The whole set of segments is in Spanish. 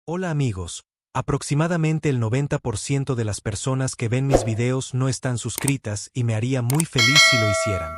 Hola amigos, aproximadamente el 90% de las personas que ven mis videos no están suscritas y me haría muy feliz si lo hicieran.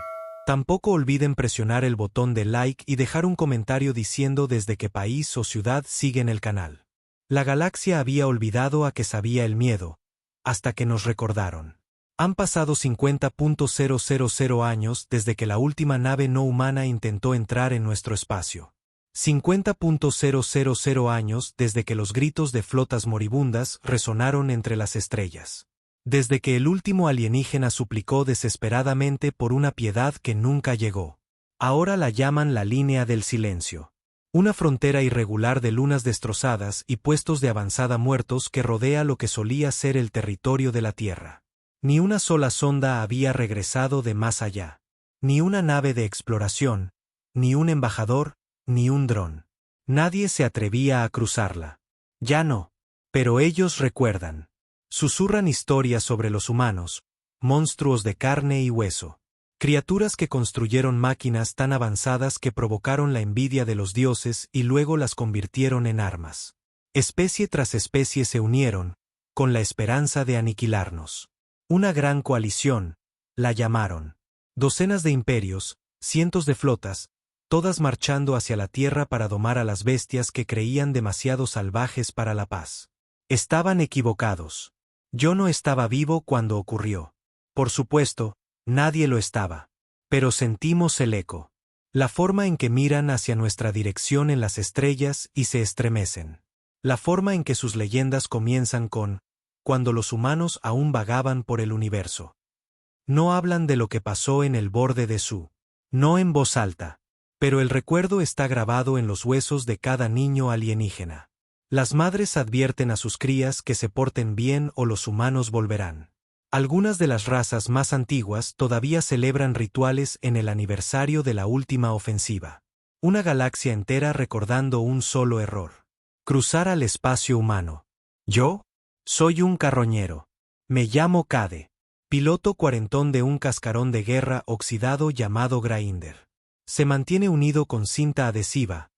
Tampoco olviden presionar el botón de like y dejar un comentario diciendo desde qué país o ciudad siguen el canal. La galaxia había olvidado a que sabía el miedo, hasta que nos recordaron. Han pasado 50.000 años desde que la última nave no humana intentó entrar en nuestro espacio. 50.000 años desde que los gritos de flotas moribundas resonaron entre las estrellas. Desde que el último alienígena suplicó desesperadamente por una piedad que nunca llegó. Ahora la llaman la línea del silencio. Una frontera irregular de lunas destrozadas y puestos de avanzada muertos que rodea lo que solía ser el territorio de la Tierra. Ni una sola sonda había regresado de más allá. Ni una nave de exploración, ni un embajador, ni un dron. Nadie se atrevía a cruzarla. Ya no. Pero ellos recuerdan. Susurran historias sobre los humanos, monstruos de carne y hueso. Criaturas que construyeron máquinas tan avanzadas que provocaron la envidia de los dioses y luego las convirtieron en armas. Especie tras especie se unieron, con la esperanza de aniquilarnos. Una gran coalición, la llamaron. Docenas de imperios, cientos de flotas, todas marchando hacia la tierra para domar a las bestias que creían demasiado salvajes para la paz. Estaban equivocados. Yo no estaba vivo cuando ocurrió. Por supuesto, nadie lo estaba. Pero sentimos el eco. La forma en que miran hacia nuestra dirección en las estrellas y se estremecen. La forma en que sus leyendas comienzan con, cuando los humanos aún vagaban por el universo. No hablan de lo que pasó en el borde de su. No en voz alta. Pero el recuerdo está grabado en los huesos de cada niño alienígena. Las madres advierten a sus crías que se porten bien o los humanos volverán. Algunas de las razas más antiguas todavía celebran rituales en el aniversario de la última ofensiva. Una galaxia entera recordando un solo error. Cruzar al espacio humano. ¿Yo? Soy un carroñero. Me llamo Cade. Piloto cuarentón de un cascarón de guerra oxidado llamado Grainder. Se mantiene unido con cinta adhesiva,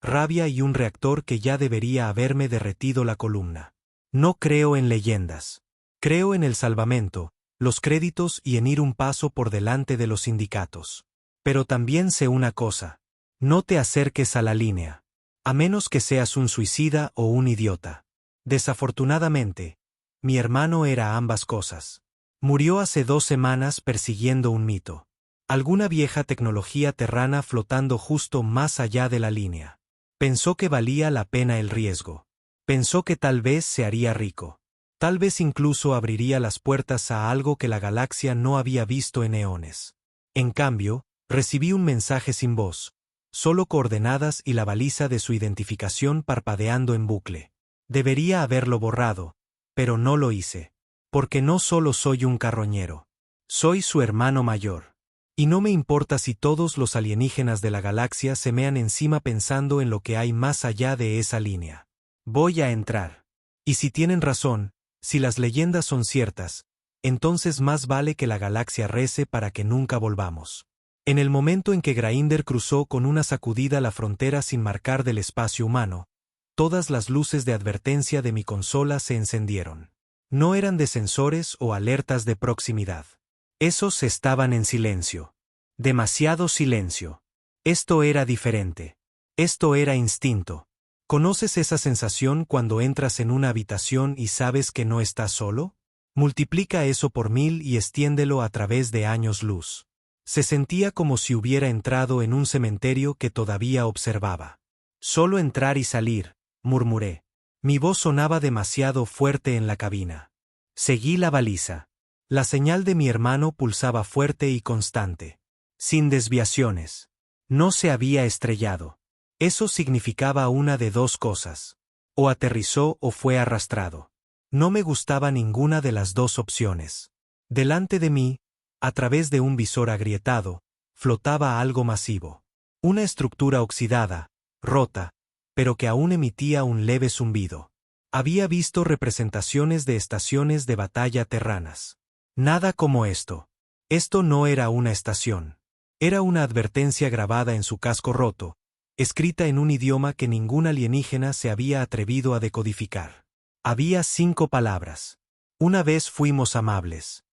rabia y un reactor que ya debería haberme derretido la columna. No creo en leyendas. Creo en el salvamento, los créditos y en ir un paso por delante de los sindicatos. Pero también sé una cosa. No te acerques a la línea. A menos que seas un suicida o un idiota. Desafortunadamente, mi hermano era ambas cosas. Murió hace 2 semanas persiguiendo un mito. Alguna vieja tecnología terrana flotando justo más allá de la línea. Pensó que valía la pena el riesgo. Pensó que tal vez se haría rico. Tal vez incluso abriría las puertas a algo que la galaxia no había visto en eones. En cambio, recibí un mensaje sin voz, solo coordenadas y la baliza de su identificación parpadeando en bucle. Debería haberlo borrado, pero no lo hice. Porque no solo soy un carroñero. Soy su hermano mayor. Y no me importa si todos los alienígenas de la galaxia se mean encima pensando en lo que hay más allá de esa línea. Voy a entrar. Y si tienen razón, si las leyendas son ciertas, entonces más vale que la galaxia rece para que nunca volvamos. En el momento en que Grainder cruzó con una sacudida la frontera sin marcar del espacio humano, todas las luces de advertencia de mi consola se encendieron. No eran de sensores o alertas de proximidad. Esos estaban en silencio. Demasiado silencio. Esto era diferente. Esto era instinto. ¿Conoces esa sensación cuando entras en una habitación y sabes que no estás solo? Multiplica eso por 1000 y extiéndelo a través de años luz. Se sentía como si hubiera entrado en un cementerio que todavía observaba. Solo entrar y salir, murmuré. Mi voz sonaba demasiado fuerte en la cabina. Seguí la baliza. La señal de mi hermano pulsaba fuerte y constante. Sin desviaciones. No se había estrellado. Eso significaba una de dos cosas. O aterrizó o fue arrastrado. No me gustaba ninguna de las dos opciones. Delante de mí, a través de un visor agrietado, flotaba algo masivo. Una estructura oxidada, rota, pero que aún emitía un leve zumbido. Había visto representaciones de estaciones de batalla terranas. Nada como esto. Esto no era una estación. Era una advertencia grabada en su casco roto, escrita en un idioma que ningún alienígena se había atrevido a decodificar. Había 5 palabras. Una vez fuimos amables.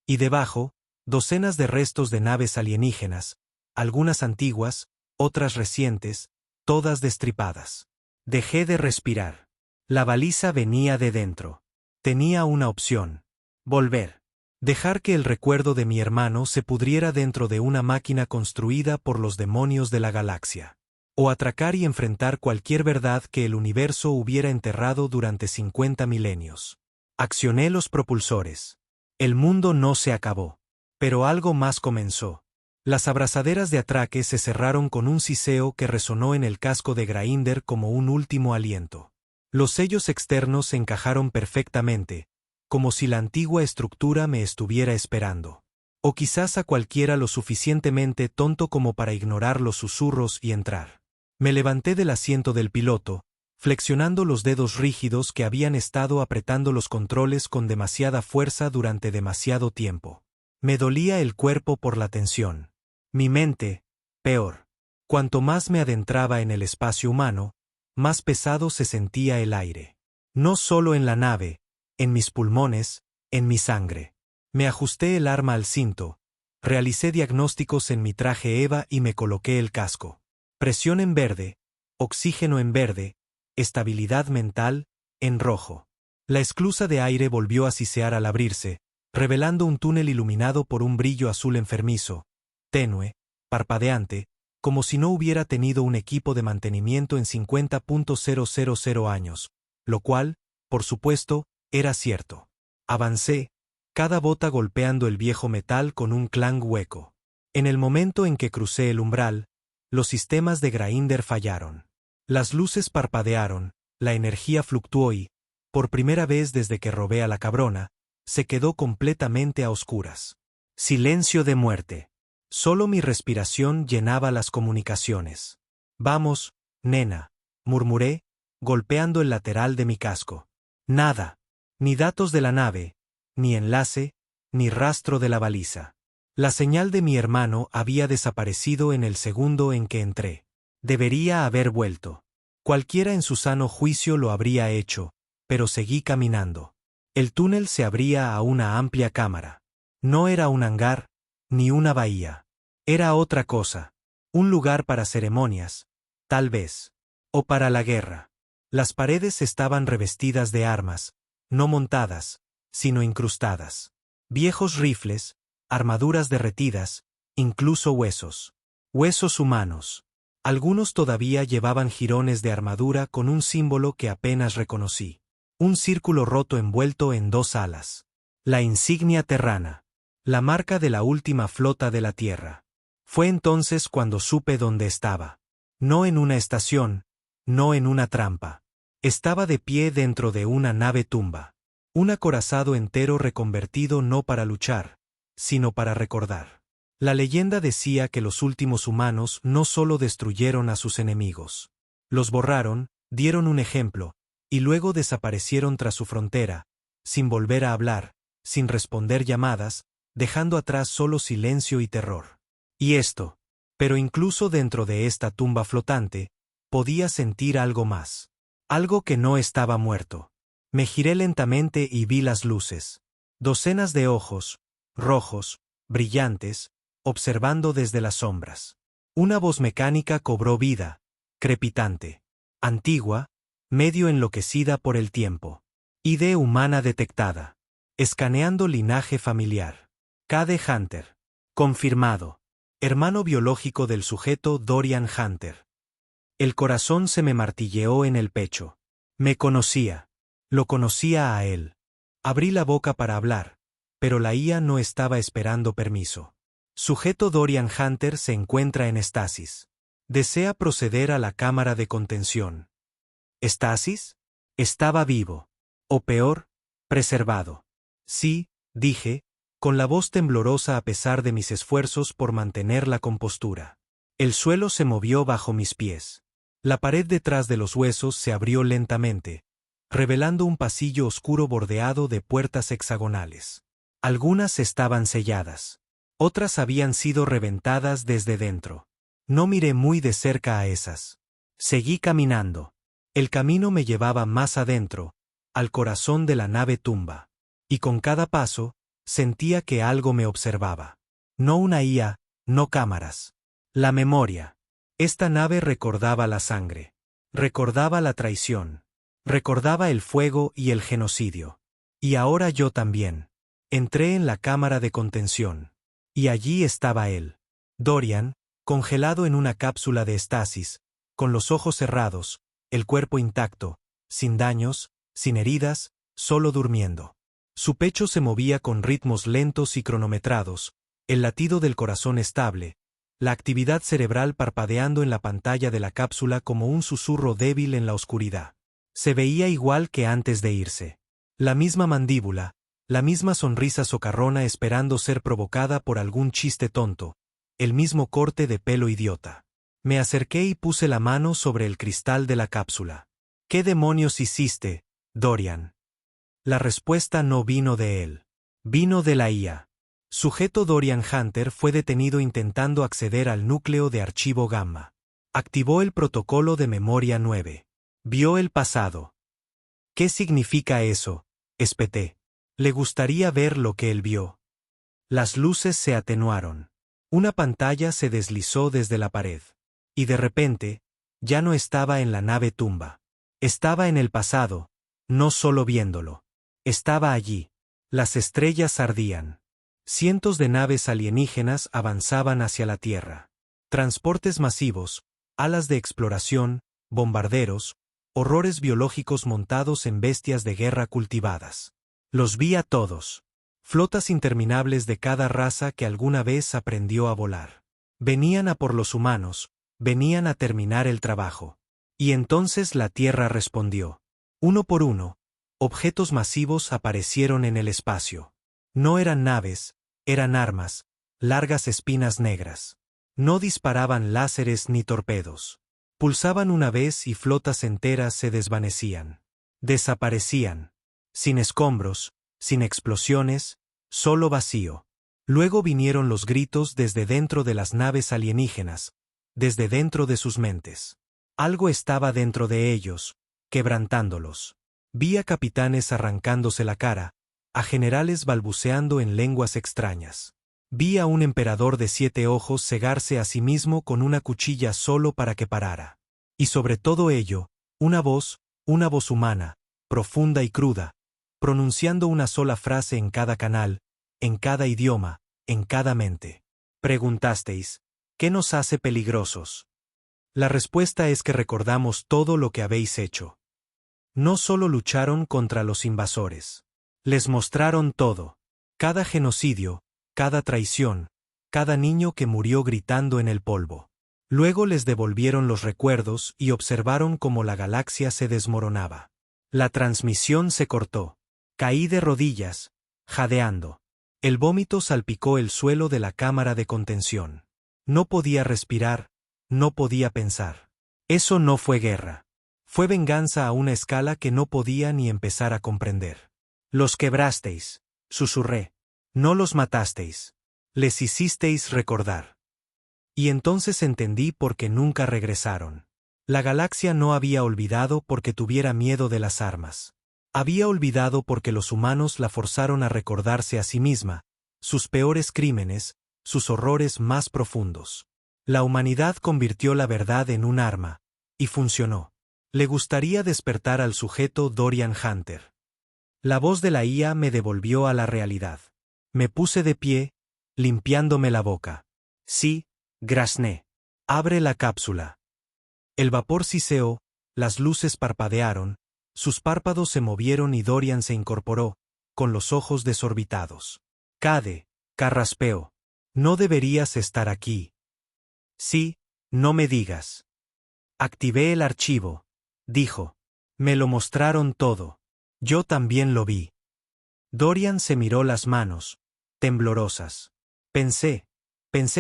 Y debajo, docenas de restos de naves alienígenas, algunas antiguas, otras recientes, todas destripadas. Dejé de respirar. La baliza venía de dentro. Tenía una opción. Volver. Dejar que el recuerdo de mi hermano se pudriera dentro de una máquina construida por los demonios de la galaxia. O atracar y enfrentar cualquier verdad que el universo hubiera enterrado durante 50 milenios. Accioné los propulsores. El mundo no se acabó. Pero algo más comenzó. Las abrazaderas de atraque se cerraron con un siseo que resonó en el casco de Grainder como un último aliento. Los sellos externos se encajaron perfectamente, como si la antigua estructura me estuviera esperando. O quizás a cualquiera lo suficientemente tonto como para ignorar los susurros y entrar. Me levanté del asiento del piloto, flexionando los dedos rígidos que habían estado apretando los controles con demasiada fuerza durante demasiado tiempo. Me dolía el cuerpo por la tensión. Mi mente, peor. Cuanto más me adentraba en el espacio humano, más pesado se sentía el aire. No solo en la nave, en mis pulmones, en mi sangre. Me ajusté el arma al cinto, realicé diagnósticos en mi traje EVA y me coloqué el casco. Presión en verde, oxígeno en verde, estabilidad mental, en rojo. La esclusa de aire volvió a sisear al abrirse, revelando un túnel iluminado por un brillo azul enfermizo, tenue, parpadeante, como si no hubiera tenido un equipo de mantenimiento en 50.000 años, lo cual, por supuesto, era cierto. Avancé, cada bota golpeando el viejo metal con un clang hueco. En el momento en que crucé el umbral, los sistemas de Grainder fallaron. Las luces parpadearon, la energía fluctuó y, por primera vez desde que robé a la cabrona, se quedó completamente a oscuras. Silencio de muerte. Solo mi respiración llenaba las comunicaciones. Vamos, nena, murmuré, golpeando el lateral de mi casco. Nada. Ni datos de la nave, ni enlace, ni rastro de la baliza. La señal de mi hermano había desaparecido en el segundo en que entré. Debería haber vuelto. Cualquiera en su sano juicio lo habría hecho, pero seguí caminando. El túnel se abría a una amplia cámara. No era un hangar, ni una bahía. Era otra cosa. Un lugar para ceremonias, tal vez. O para la guerra. Las paredes estaban revestidas de armas, no montadas, sino incrustadas. Viejos rifles, armaduras derretidas, incluso huesos. Huesos humanos. Algunos todavía llevaban jirones de armadura con un símbolo que apenas reconocí. Un círculo roto envuelto en 2 alas. La insignia terrana. La marca de la última flota de la Tierra. Fue entonces cuando supe dónde estaba. No en una estación, no en una trampa. Estaba de pie dentro de una nave tumba. Un acorazado entero reconvertido no para luchar, sino para recordar. La leyenda decía que los últimos humanos no solo destruyeron a sus enemigos. Los borraron, dieron un ejemplo, y luego desaparecieron tras su frontera, sin volver a hablar, sin responder llamadas, dejando atrás solo silencio y terror. Y esto, pero incluso dentro de esta tumba flotante, podía sentir algo más. Algo que no estaba muerto. Me giré lentamente y vi las luces. Docenas de ojos, rojos, brillantes, observando desde las sombras. Una voz mecánica cobró vida, crepitante, antigua, medio enloquecida por el tiempo. ID humana detectada. Escaneando linaje familiar. Cade Hunter. Confirmado. Hermano biológico del sujeto Dorian Hunter. El corazón se me martilleó en el pecho. Me conocía. Lo conocía a él. Abrí la boca para hablar, pero la IA no estaba esperando permiso. Sujeto Dorian Hunter se encuentra en estasis. Desea proceder a la cámara de contención. ¿Estasis? Estaba vivo. O peor, preservado. Sí, dije, con la voz temblorosa a pesar de mis esfuerzos por mantener la compostura. El suelo se movió bajo mis pies. La pared detrás de los huesos se abrió lentamente, revelando un pasillo oscuro bordeado de puertas hexagonales. Algunas estaban selladas. Otras habían sido reventadas desde dentro. No miré muy de cerca a esas. Seguí caminando. El camino me llevaba más adentro, al corazón de la nave tumba. Y con cada paso, sentía que algo me observaba. No una IA, no cámaras. La memoria. Esta nave recordaba la sangre. Recordaba la traición. Recordaba el fuego y el genocidio. Y ahora yo también. Entré en la cámara de contención. Y allí estaba él. Dorian, congelado en una cápsula de estasis, con los ojos cerrados, el cuerpo intacto, sin daños, sin heridas, solo durmiendo. Su pecho se movía con ritmos lentos y cronometrados, el latido del corazón estable, la actividad cerebral parpadeando en la pantalla de la cápsula como un susurro débil en la oscuridad. Se veía igual que antes de irse. La misma mandíbula, la misma sonrisa socarrona esperando ser provocada por algún chiste tonto, el mismo corte de pelo idiota. Me acerqué y puse la mano sobre el cristal de la cápsula. ¿Qué demonios hiciste, Dorian? La respuesta no vino de él. Vino de la IA. Sujeto Dorian Hunter fue detenido intentando acceder al núcleo de archivo gamma. Activó el protocolo de memoria 9. Vio el pasado. ¿Qué significa eso? Espeté. Le gustaría ver lo que él vio. Las luces se atenuaron. Una pantalla se deslizó desde la pared. Y de repente, ya no estaba en la nave tumba. Estaba en el pasado, no solo viéndolo. Estaba allí. Las estrellas ardían. Cientos de naves alienígenas avanzaban hacia la Tierra. Transportes masivos, alas de exploración, bombarderos, horrores biológicos montados en bestias de guerra cultivadas. Los vi a todos. Flotas interminables de cada raza que alguna vez aprendió a volar. Venían a por los humanos, venían a terminar el trabajo. Y entonces la Tierra respondió. Uno por uno, objetos masivos aparecieron en el espacio. No eran naves, eran armas, largas espinas negras. No disparaban láseres ni torpedos. Pulsaban una vez y flotas enteras se desvanecían. Desaparecían. Sin escombros, sin explosiones, solo vacío. Luego vinieron los gritos desde dentro de las naves alienígenas, desde dentro de sus mentes. Algo estaba dentro de ellos, quebrantándolos. Vi a capitanes arrancándose la cara, a generales balbuceando en lenguas extrañas. Vi a un emperador de 7 ojos cegarse a sí mismo con una cuchilla solo para que parara. Y sobre todo ello, una voz humana, profunda y cruda, pronunciando una sola frase en cada canal, en cada idioma, en cada mente. Preguntasteis, ¿qué nos hace peligrosos? La respuesta es que recordamos todo lo que habéis hecho. No solo lucharon contra los invasores. Les mostraron todo. Cada genocidio, cada traición, cada niño que murió gritando en el polvo. Luego les devolvieron los recuerdos y observaron cómo la galaxia se desmoronaba. La transmisión se cortó. Caí de rodillas, jadeando. El vómito salpicó el suelo de la cámara de contención. No podía respirar, no podía pensar. Eso no fue guerra. Fue venganza a una escala que no podía ni empezar a comprender. Los quebrasteis, susurré. No los matasteis. Les hicisteis recordar. Y entonces entendí por qué nunca regresaron. La galaxia no había olvidado porque tuviera miedo de las armas. Había olvidado porque los humanos la forzaron a recordarse a sí misma, sus peores crímenes, sus horrores más profundos. La humanidad convirtió la verdad en un arma, y funcionó. Le gustaría despertar al sujeto Dorian Hunter. La voz de la IA me devolvió a la realidad. Me puse de pie, limpiándome la boca. Sí, grazné. Abre la cápsula. El vapor siseó, las luces parpadearon, sus párpados se movieron y Dorian se incorporó, con los ojos desorbitados. Cade, carraspeó. No deberías estar aquí. Sí, no me digas. Activé el archivo, dijo. Me lo mostraron todo. Yo también lo vi. Dorian se miró las manos, temblorosas. Pensé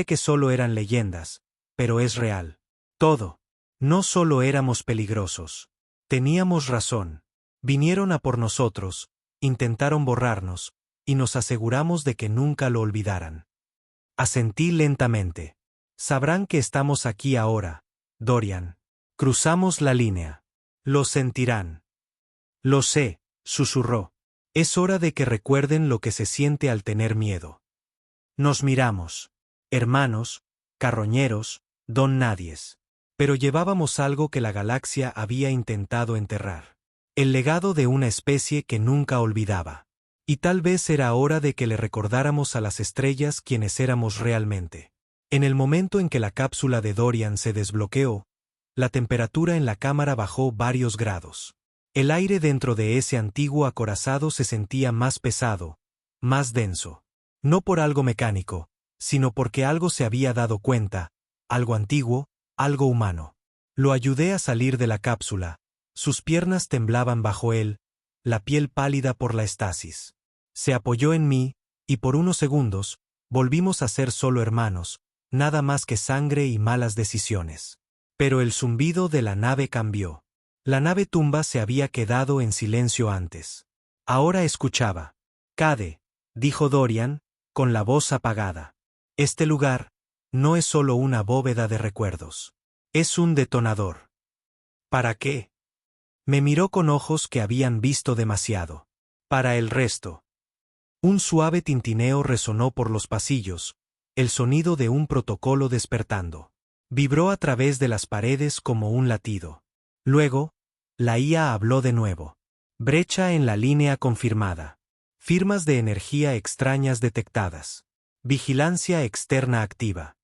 que solo eran leyendas, pero es real. Todo. No solo éramos peligrosos. Teníamos razón. Vinieron a por nosotros, intentaron borrarnos, y nos aseguramos de que nunca lo olvidaran. Asentí lentamente. Sabrán que estamos aquí ahora, Dorian. Cruzamos la línea. Lo sentirán. Lo sé, susurró. Es hora de que recuerden lo que se siente al tener miedo. Nos miramos. Hermanos, carroñeros, don nadies. Pero llevábamos algo que la galaxia había intentado enterrar. El legado de una especie que nunca olvidaba. Y tal vez era hora de que le recordáramos a las estrellas quiénes éramos realmente. En el momento en que la cápsula de Dorian se desbloqueó, la temperatura en la cámara bajó varios grados. El aire dentro de ese antiguo acorazado se sentía más pesado, más denso. No por algo mecánico, sino porque algo se había dado cuenta, algo antiguo, algo humano. Lo ayudé a salir de la cápsula. Sus piernas temblaban bajo él, la piel pálida por la estasis. Se apoyó en mí, y por unos segundos, volvimos a ser solo hermanos, nada más que sangre y malas decisiones. Pero el zumbido de la nave cambió. La nave tumba se había quedado en silencio antes. Ahora escuchaba. Cade, dijo Dorian, con la voz apagada. Este lugar no es solo una bóveda de recuerdos. Es un detonador. ¿Para qué? Me miró con ojos que habían visto demasiado. Para el resto. Un suave tintineo resonó por los pasillos, el sonido de un protocolo despertando. Vibró a través de las paredes como un latido. Luego, la IA habló de nuevo. Brecha en la línea confirmada. Firmas de energía extrañas detectadas. Vigilancia externa activa.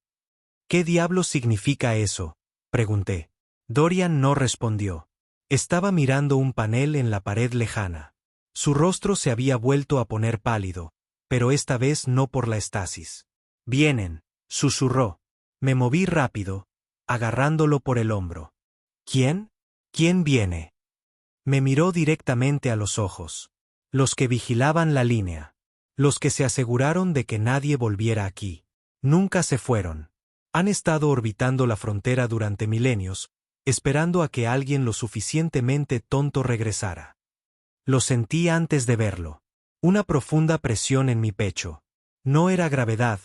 ¿Qué diablos significa eso?, pregunté. Dorian no respondió. Estaba mirando un panel en la pared lejana. Su rostro se había vuelto a poner pálido, pero esta vez no por la estasis. Vienen, susurró. Me moví rápido, agarrándolo por el hombro. ¿Quién? ¿Quién viene? Me miró directamente a los ojos. Los que vigilaban la línea. Los que se aseguraron de que nadie volviera aquí. Nunca se fueron. Han estado orbitando la frontera durante milenios, esperando a que alguien lo suficientemente tonto regresara. Lo sentí antes de verlo. Una profunda presión en mi pecho. No era gravedad,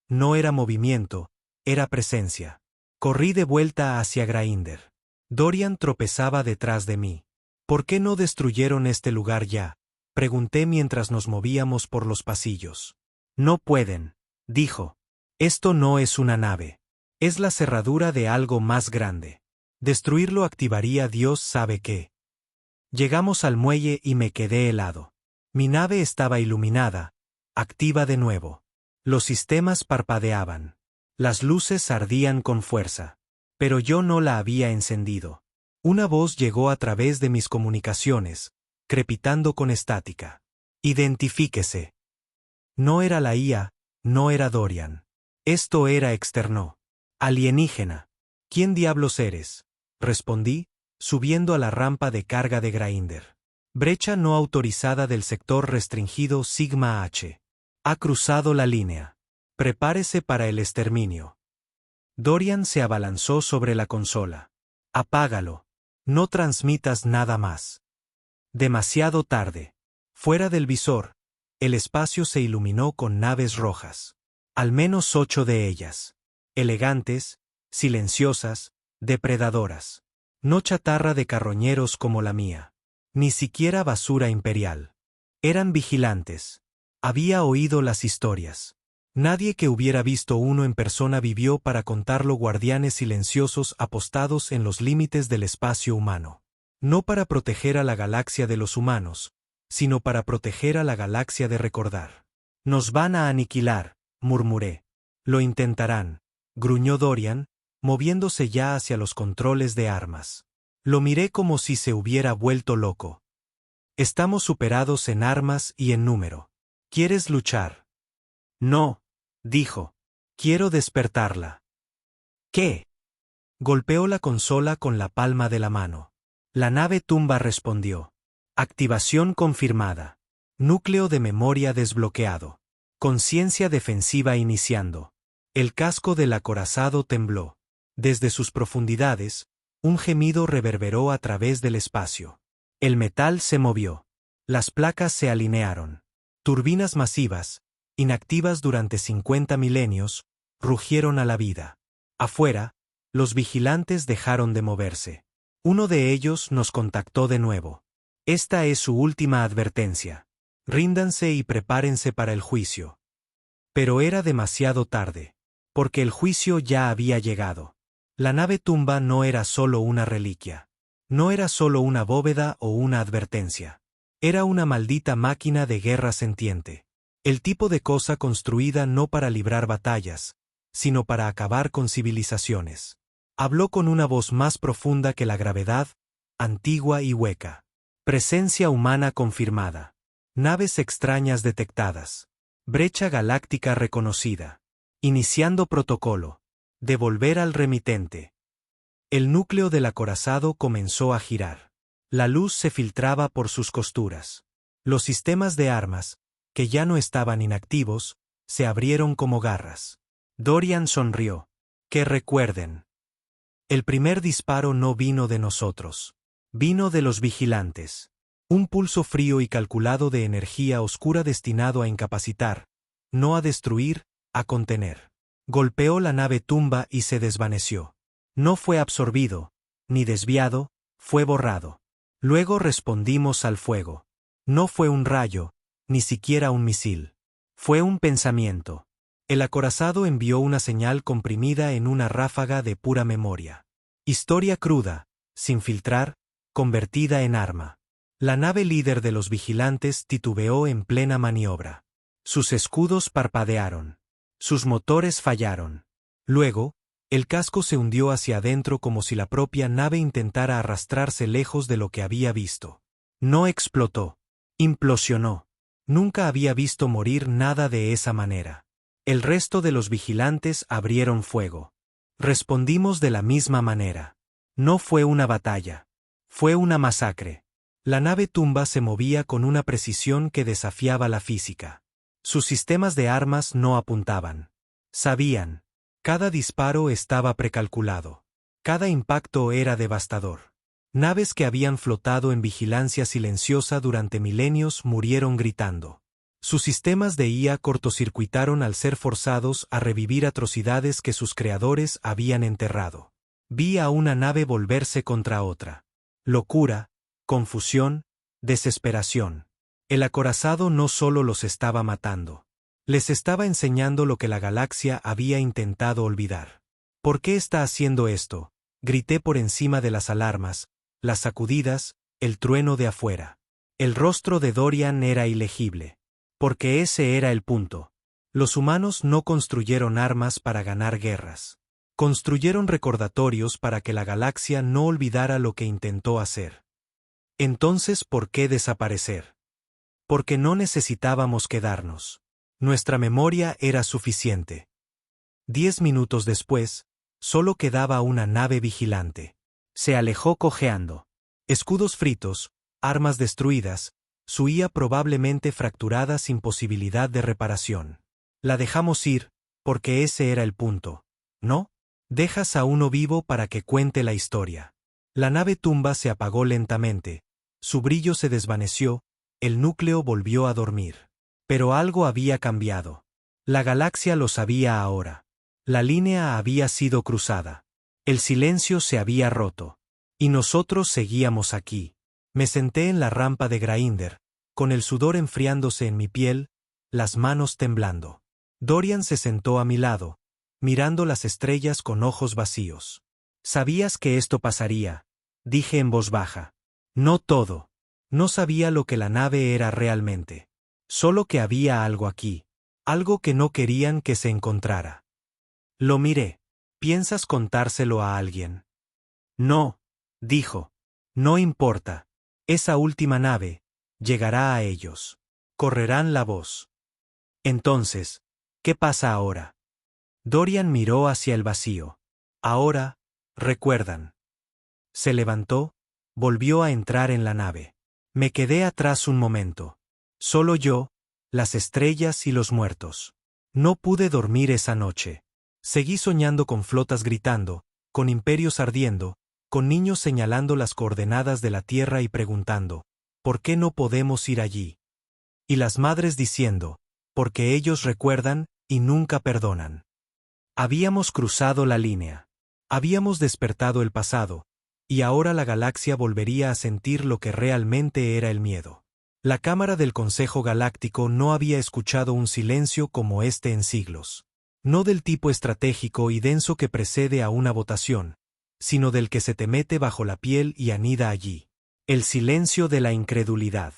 no era movimiento, era presencia. Corrí de vuelta hacia Grainder. Dorian tropezaba detrás de mí. ¿Por qué no destruyeron este lugar ya?, pregunté mientras nos movíamos por los pasillos. No pueden, dijo. Esto no es una nave. Es la cerradura de algo más grande. Destruirlo activaría Dios sabe qué. Llegamos al muelle y me quedé helado. Mi nave estaba iluminada, activa de nuevo. Los sistemas parpadeaban. Las luces ardían con fuerza. Pero yo no la había encendido. Una voz llegó a través de mis comunicaciones, crepitando con estática. Identifíquese. No era la IA, no era Dorian. Esto era externo. Alienígena. ¿Quién diablos eres?, respondí, subiendo a la rampa de carga de Grainder. Brecha no autorizada del sector restringido Sigma H. Ha cruzado la línea. Prepárese para el exterminio. Dorian se abalanzó sobre la consola. Apágalo. No transmitas nada más. Demasiado tarde. Fuera del visor, el espacio se iluminó con naves rojas. Al menos 8 de ellas. Elegantes, silenciosas, depredadoras. No chatarra de carroñeros como la mía. Ni siquiera basura imperial. Eran vigilantes. Había oído las historias. Nadie que hubiera visto uno en persona vivió para contarlo, guardianes silenciosos apostados en los límites del espacio humano. No para proteger a la galaxia de los humanos, sino para proteger a la galaxia de recordar. Nos van a aniquilar, murmuré. Lo intentarán, gruñó Dorian, moviéndose ya hacia los controles de armas. Lo miré como si se hubiera vuelto loco. Estamos superados en armas y en número. ¿Quieres luchar? No, dijo. Quiero despertarla. ¿Qué? Golpeó la consola con la palma de la mano. La nave tumba respondió. Activación confirmada. Núcleo de memoria desbloqueado. Conciencia defensiva iniciando. El casco del acorazado tembló. Desde sus profundidades, un gemido reverberó a través del espacio. El metal se movió. Las placas se alinearon. Turbinas masivas, inactivas durante 50 milenios, rugieron a la vida. Afuera, los vigilantes dejaron de moverse. Uno de ellos nos contactó de nuevo. Esta es su última advertencia. Ríndanse y prepárense para el juicio. Pero era demasiado tarde, porque el juicio ya había llegado. La nave tumba no era solo una reliquia. No era solo una bóveda o una advertencia. Era una maldita máquina de guerra sentiente. El tipo de cosa construida no para librar batallas, sino para acabar con civilizaciones. Habló con una voz más profunda que la gravedad, antigua y hueca. Presencia humana confirmada. Naves extrañas detectadas. Brecha galáctica reconocida. Iniciando protocolo. Devolver al remitente. El núcleo del acorazado comenzó a girar. La luz se filtraba por sus costuras. Los sistemas de armas, que ya no estaban inactivos, se abrieron como garras. Dorian sonrió. Que recuerden. El primer disparo no vino de nosotros. Vino de los vigilantes. Un pulso frío y calculado de energía oscura destinado a incapacitar, no a destruir, a contener. Golpeó la nave tumba y se desvaneció. No fue absorbido, ni desviado, fue borrado. Luego respondimos al fuego. No fue un rayo, ni siquiera un misil. Fue un pensamiento. El acorazado envió una señal comprimida en una ráfaga de pura memoria. Historia cruda, sin filtrar, convertida en arma. La nave líder de los vigilantes titubeó en plena maniobra. Sus escudos parpadearon. Sus motores fallaron. Luego, el casco se hundió hacia adentro como si la propia nave intentara arrastrarse lejos de lo que había visto. No explotó. Implosionó. Nunca había visto morir nada de esa manera. El resto de los vigilantes abrieron fuego. Respondimos de la misma manera. No fue una batalla. Fue una masacre. La nave tumba se movía con una precisión que desafiaba la física. Sus sistemas de armas no apuntaban. Sabían. Cada disparo estaba precalculado. Cada impacto era devastador. Naves que habían flotado en vigilancia silenciosa durante milenios murieron gritando. Sus sistemas de IA cortocircuitaron al ser forzados a revivir atrocidades que sus creadores habían enterrado. Vi a una nave volverse contra otra. Locura, confusión, desesperación. El acorazado no solo los estaba matando. Les estaba enseñando lo que la galaxia había intentado olvidar. ¿Por qué está haciendo esto? Grité por encima de las alarmas, las sacudidas, el trueno de afuera. El rostro de Dorian era ilegible. Porque ese era el punto. Los humanos no construyeron armas para ganar guerras. Construyeron recordatorios para que la galaxia no olvidara lo que intentó hacer. Entonces, ¿por qué desaparecer? Porque no necesitábamos quedarnos. Nuestra memoria era suficiente. 10 minutos después, solo quedaba una nave vigilante. Se alejó cojeando. Escudos fritos, armas destruidas, su IA probablemente fracturada sin posibilidad de reparación. La dejamos ir, porque ese era el punto. ¿No? Dejas a uno vivo para que cuente la historia. La nave tumba se apagó lentamente, su brillo se desvaneció, el núcleo volvió a dormir. Pero algo había cambiado. La galaxia lo sabía ahora. La línea había sido cruzada. El silencio se había roto. Y nosotros seguíamos aquí. Me senté en la rampa de Grainder, con el sudor enfriándose en mi piel, las manos temblando. Dorian se sentó a mi lado, mirando las estrellas con ojos vacíos. «Sabías que esto pasaría», dije en voz baja. No todo. No sabía lo que la nave era realmente. Solo que había algo aquí. Algo que no querían que se encontrara. Lo miré. ¿Piensas contárselo a alguien? No, dijo. No importa. Esa última nave llegará a ellos. Correrán la voz. Entonces, ¿qué pasa ahora? Dorian miró hacia el vacío. Ahora, recuerdan. Se levantó, volvió a entrar en la nave. Me quedé atrás un momento. Solo yo, las estrellas y los muertos. No pude dormir esa noche. Seguí soñando con flotas gritando, con imperios ardiendo, con niños señalando las coordenadas de la Tierra y preguntando, ¿por qué no podemos ir allí? Y las madres diciendo, porque ellos recuerdan y nunca perdonan. Habíamos cruzado la línea. Habíamos despertado el pasado, y ahora la galaxia volvería a sentir lo que realmente era el miedo. La Cámara del Consejo Galáctico no había escuchado un silencio como este en siglos. No del tipo estratégico y denso que precede a una votación, sino del que se te mete bajo la piel y anida allí. El silencio de la incredulidad.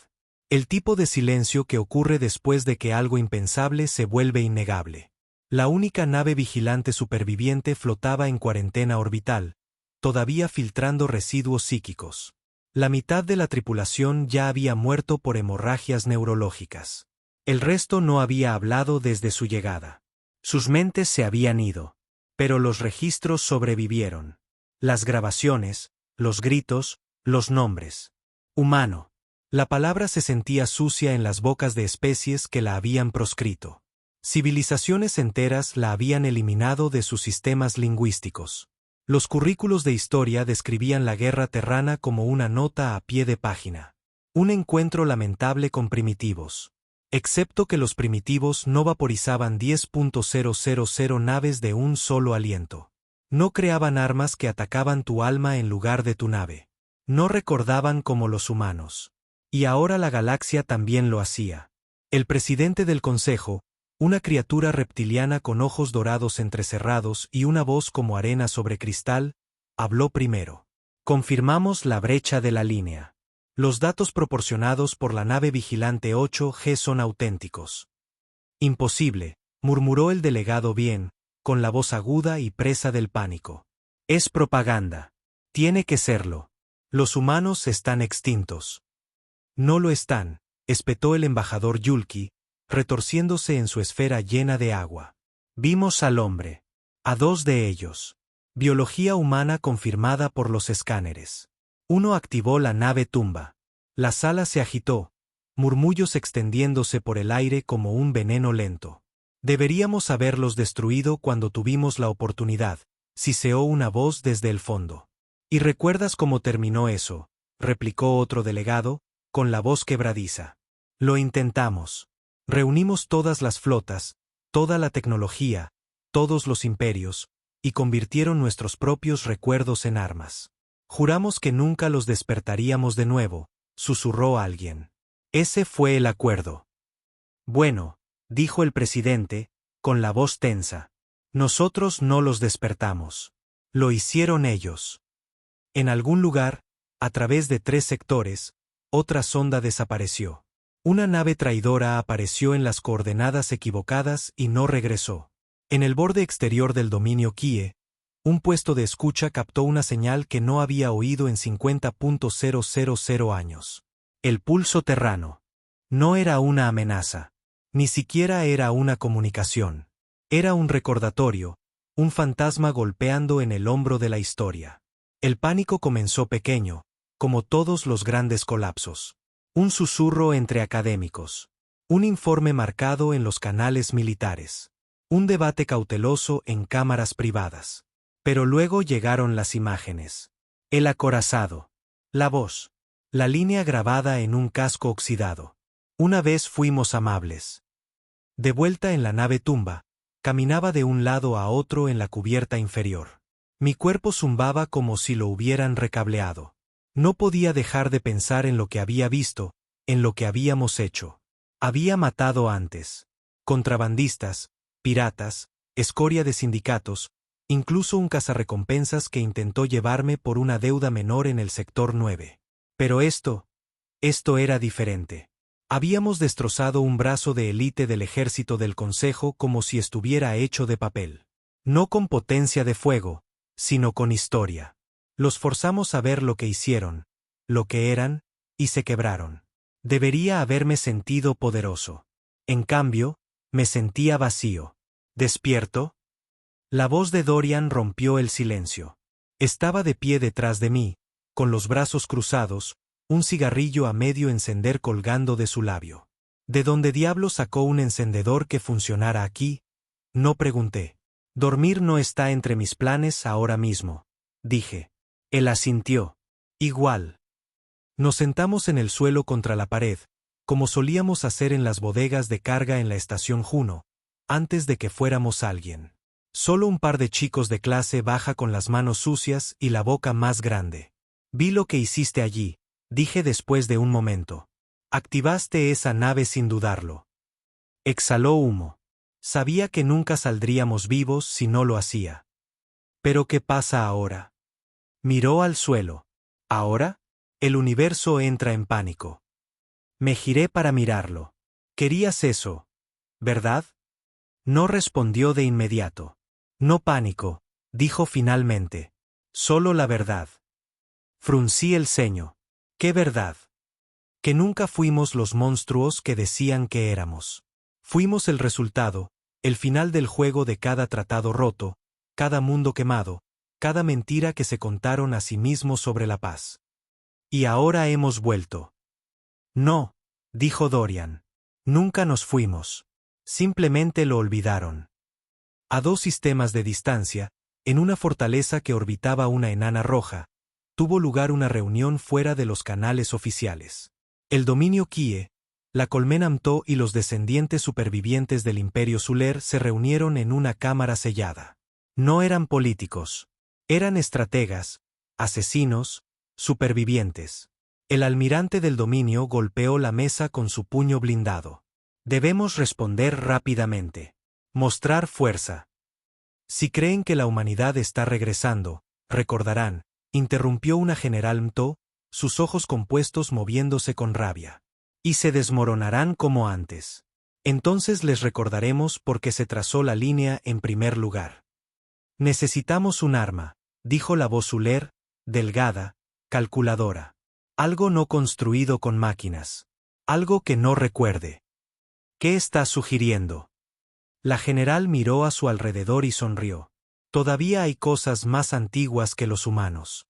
El tipo de silencio que ocurre después de que algo impensable se vuelve innegable. La única nave vigilante superviviente flotaba en cuarentena orbital, todavía filtrando residuos psíquicos. La mitad de la tripulación ya había muerto por hemorragias neurológicas. El resto no había hablado desde su llegada. Sus mentes se habían ido. Pero los registros sobrevivieron. Las grabaciones, los gritos, los nombres. Humano. La palabra se sentía sucia en las bocas de especies que la habían proscrito. Civilizaciones enteras la habían eliminado de sus sistemas lingüísticos. Los currículos de historia describían la guerra terrana como una nota a pie de página. Un encuentro lamentable con primitivos. Excepto que los primitivos no vaporizaban 10.000 naves de un solo aliento. No creaban armas que atacaban tu alma en lugar de tu nave. No recordaban como los humanos. Y ahora la galaxia también lo hacía. El presidente del consejo, una criatura reptiliana con ojos dorados entrecerrados y una voz como arena sobre cristal, habló primero. Confirmamos la brecha de la línea. Los datos proporcionados por la nave vigilante 8G son auténticos. Imposible, murmuró el delegado bien, con la voz aguda y presa del pánico. Es propaganda. Tiene que serlo. Los humanos están extintos. No lo están, espetó el embajador Yulki, retorciéndose en su esfera llena de agua. Vimos al hombre. A dos de ellos. Biología humana confirmada por los escáneres. Uno activó la nave tumba. La sala se agitó, murmullos extendiéndose por el aire como un veneno lento. Deberíamos haberlos destruido cuando tuvimos la oportunidad, siseó una voz desde el fondo. ¿Y recuerdas cómo terminó eso?, replicó otro delegado, con la voz quebradiza. Lo intentamos. Reunimos todas las flotas, toda la tecnología, todos los imperios, y convirtieron nuestros propios recuerdos en armas. Juramos que nunca los despertaríamos de nuevo, susurró alguien. Ese fue el acuerdo. Bueno, dijo el presidente, con la voz tensa. Nosotros no los despertamos. Lo hicieron ellos. En algún lugar, a través de 3 sectores, otra sonda desapareció. Una nave traidora apareció en las coordenadas equivocadas y no regresó. En el borde exterior del dominio Kie, un puesto de escucha captó una señal que no había oído en 50.000 años. El pulso terrano. No era una amenaza. Ni siquiera era una comunicación. Era un recordatorio, un fantasma golpeando en el hombro de la historia. El pánico comenzó pequeño, como todos los grandes colapsos. Un susurro entre académicos. Un informe marcado en los canales militares. Un debate cauteloso en cámaras privadas. Pero luego llegaron las imágenes. El acorazado. La voz. La línea grabada en un casco oxidado. Una vez fuimos amables. De vuelta en la nave tumba, caminaba de un lado a otro en la cubierta inferior. Mi cuerpo zumbaba como si lo hubieran recableado. No podía dejar de pensar en lo que había visto, en lo que habíamos hecho. Había matado antes. Contrabandistas, piratas, escoria de sindicatos, incluso un cazarrecompensas que intentó llevarme por una deuda menor en el sector 9. Pero esto era diferente. Habíamos destrozado un brazo de élite del ejército del Consejo como si estuviera hecho de papel. No con potencia de fuego, sino con historia. Los forzamos a ver lo que hicieron, lo que eran, y se quebraron. Debería haberme sentido poderoso. En cambio, me sentía vacío. ¿Despierto? La voz de Dorian rompió el silencio. Estaba de pie detrás de mí, con los brazos cruzados, un cigarrillo a medio encender colgando de su labio. ¿De dónde diablo sacó un encendedor que funcionara aquí? No pregunté. Dormir no está entre mis planes ahora mismo, dije. Él asintió. Igual. Nos sentamos en el suelo contra la pared, como solíamos hacer en las bodegas de carga en la estación Juno, antes de que fuéramos alguien. Solo un par de chicos de clase baja con las manos sucias y la boca más grande. Vi lo que hiciste allí, dije después de un momento. Activaste esa nave sin dudarlo. Exhaló humo. Sabía que nunca saldríamos vivos si no lo hacía. ¿Pero qué pasa ahora? Miró al suelo. ¿Ahora? El universo entra en pánico. Me giré para mirarlo. Querías eso, ¿verdad? No respondió de inmediato. No pánico, dijo finalmente. Solo la verdad. Fruncí el ceño. ¿Qué verdad? Que nunca fuimos los monstruos que decían que éramos. Fuimos el resultado, el final del juego de cada tratado roto, cada mundo quemado, cada mentira que se contaron a sí mismos sobre la paz. Y ahora hemos vuelto. No, dijo Dorian. Nunca nos fuimos. Simplemente lo olvidaron. A 2 sistemas de distancia, en una fortaleza que orbitaba una enana roja, tuvo lugar una reunión fuera de los canales oficiales. El dominio Kie, la colmena Mto y los descendientes supervivientes del Imperio Suler se reunieron en una cámara sellada. No eran políticos. Eran estrategas, asesinos, supervivientes. El almirante del dominio golpeó la mesa con su puño blindado. Debemos responder rápidamente. Mostrar fuerza. Si creen que la humanidad está regresando, recordarán, interrumpió una general Mto, sus ojos compuestos moviéndose con rabia. Y se desmoronarán como antes. Entonces les recordaremos por qué se trazó la línea en primer lugar. Necesitamos un arma, dijo la voz Suler, delgada, calculadora. Algo no construido con máquinas. Algo que no recuerde. ¿Qué estás sugiriendo? La general miró a su alrededor y sonrió. Todavía hay cosas más antiguas que los humanos.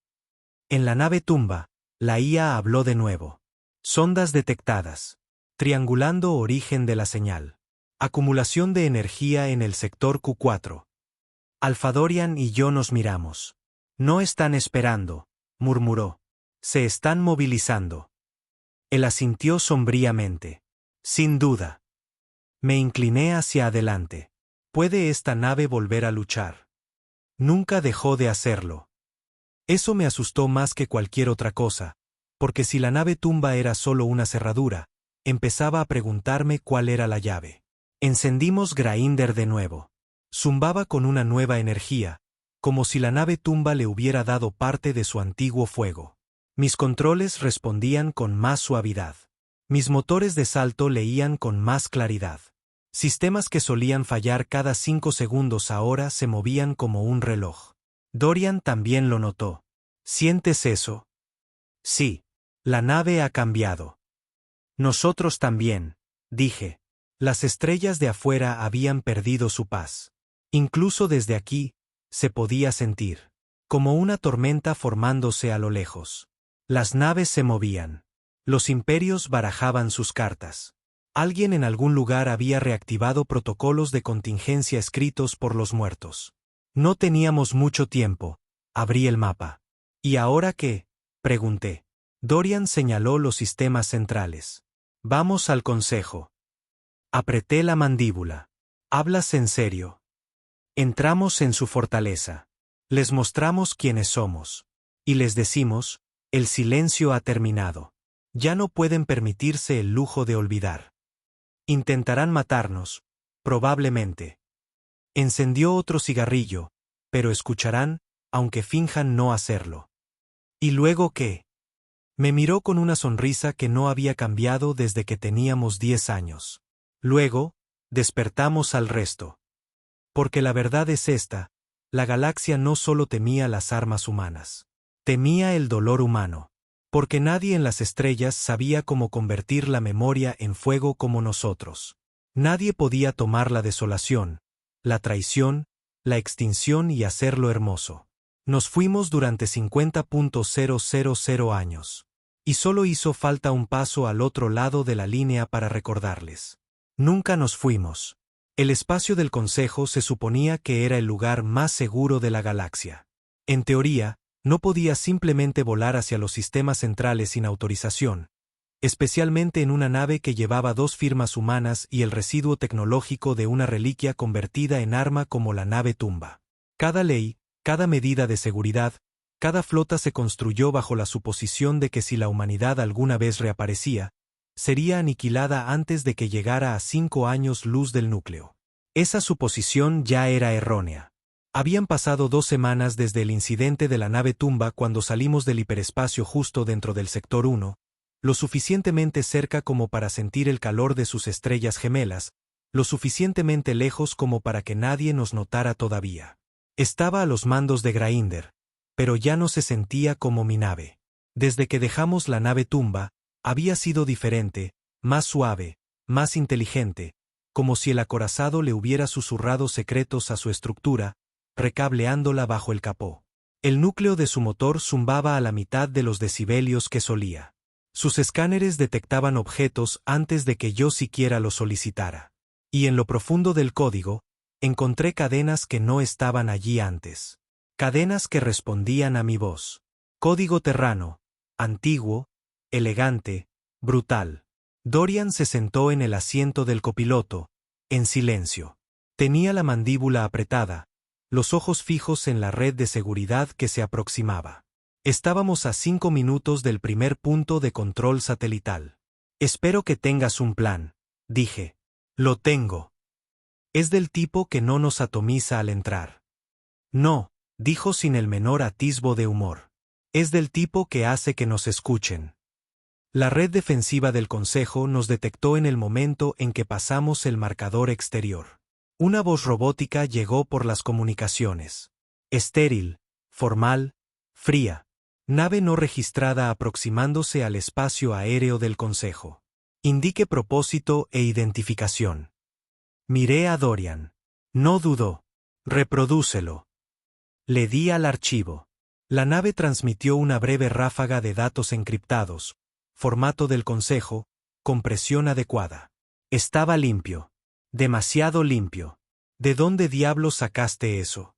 En la nave tumba, la IA habló de nuevo. Sondas detectadas. Triangulando origen de la señal. Acumulación de energía en el sector Q4. Alpha Dorian y yo nos miramos. No están esperando, murmuró. Se están movilizando. Él asintió sombríamente. Sin duda. Me incliné hacia adelante. ¿Puede esta nave volver a luchar? Nunca dejó de hacerlo. Eso me asustó más que cualquier otra cosa, porque si la nave tumba era solo una cerradura, empezaba a preguntarme cuál era la llave. Encendimos Grainder de nuevo. Zumbaba con una nueva energía, como si la nave tumba le hubiera dado parte de su antiguo fuego. Mis controles respondían con más suavidad. Mis motores de salto leían con más claridad. Sistemas que solían fallar cada 5 segundos ahora se movían como un reloj. Dorian también lo notó. ¿Sientes eso? Sí. La nave ha cambiado. Nosotros también, dije. Las estrellas de afuera habían perdido su paz. Incluso desde aquí, se podía sentir. Como una tormenta formándose a lo lejos. Las naves se movían. Los imperios barajaban sus cartas. Alguien en algún lugar había reactivado protocolos de contingencia escritos por los muertos. No teníamos mucho tiempo. Abrí el mapa. ¿Y ahora qué? Pregunté. Dorian señaló los sistemas centrales. Vamos al consejo. Apreté la mandíbula. ¿Hablas en serio? Entramos en su fortaleza. Les mostramos quiénes somos. Y les decimos, el silencio ha terminado. Ya no pueden permitirse el lujo de olvidar. Intentarán matarnos, probablemente. Encendió otro cigarrillo, pero escucharán, aunque finjan no hacerlo. ¿Y luego qué? Me miró con una sonrisa que no había cambiado desde que teníamos 10 años. Luego, despertamos al resto. Porque la verdad es esta, la galaxia no solo temía las armas humanas. Temía el dolor humano. Porque nadie en las estrellas sabía cómo convertir la memoria en fuego como nosotros. Nadie podía tomar la desolación, la traición, la extinción y hacerlo hermoso. Nos fuimos durante 50.000 años. Y solo hizo falta un paso al otro lado de la línea para recordarles. Nunca nos fuimos. El espacio del Consejo se suponía que era el lugar más seguro de la galaxia. En teoría, no podía simplemente volar hacia los sistemas centrales sin autorización, especialmente en una nave que llevaba 2 firmas humanas y el residuo tecnológico de una reliquia convertida en arma como la nave tumba. Cada ley, cada medida de seguridad, cada flota se construyó bajo la suposición de que si la humanidad alguna vez reaparecía, sería aniquilada antes de que llegara a 5 años luz del núcleo. Esa suposición ya era errónea. Habían pasado 2 semanas desde el incidente de la nave tumba cuando salimos del hiperespacio justo dentro del sector 1, lo suficientemente cerca como para sentir el calor de sus estrellas gemelas, lo suficientemente lejos como para que nadie nos notara todavía. Estaba a los mandos de Grainder, pero ya no se sentía como mi nave. Desde que dejamos la nave tumba, había sido diferente, más suave, más inteligente, como si el acorazado le hubiera susurrado secretos a su estructura, recableándola bajo el capó. El núcleo de su motor zumbaba a la mitad de los decibelios que solía. Sus escáneres detectaban objetos antes de que yo siquiera los solicitara. Y en lo profundo del código, encontré cadenas que no estaban allí antes. Cadenas que respondían a mi voz. Código terrano, antiguo, elegante, brutal. Dorian se sentó en el asiento del copiloto, en silencio. Tenía la mandíbula apretada, los ojos fijos en la red de seguridad que se aproximaba. Estábamos a 5 minutos del primer punto de control satelital. Espero que tengas un plan, dije. Lo tengo. Es del tipo que no nos atomiza al entrar. No, dijo sin el menor atisbo de humor. Es del tipo que hace que nos escuchen. La red defensiva del Consejo nos detectó en el momento en que pasamos el marcador exterior. Una voz robótica llegó por las comunicaciones. Estéril, formal, fría. Nave no registrada aproximándose al espacio aéreo del Consejo. Indique propósito e identificación. Miré a Dorian. No dudó. Reprodúcelo. Le di al archivo. La nave transmitió una breve ráfaga de datos encriptados, formato del Consejo, compresión adecuada. Estaba limpio. Demasiado limpio. ¿De dónde diablos sacaste eso?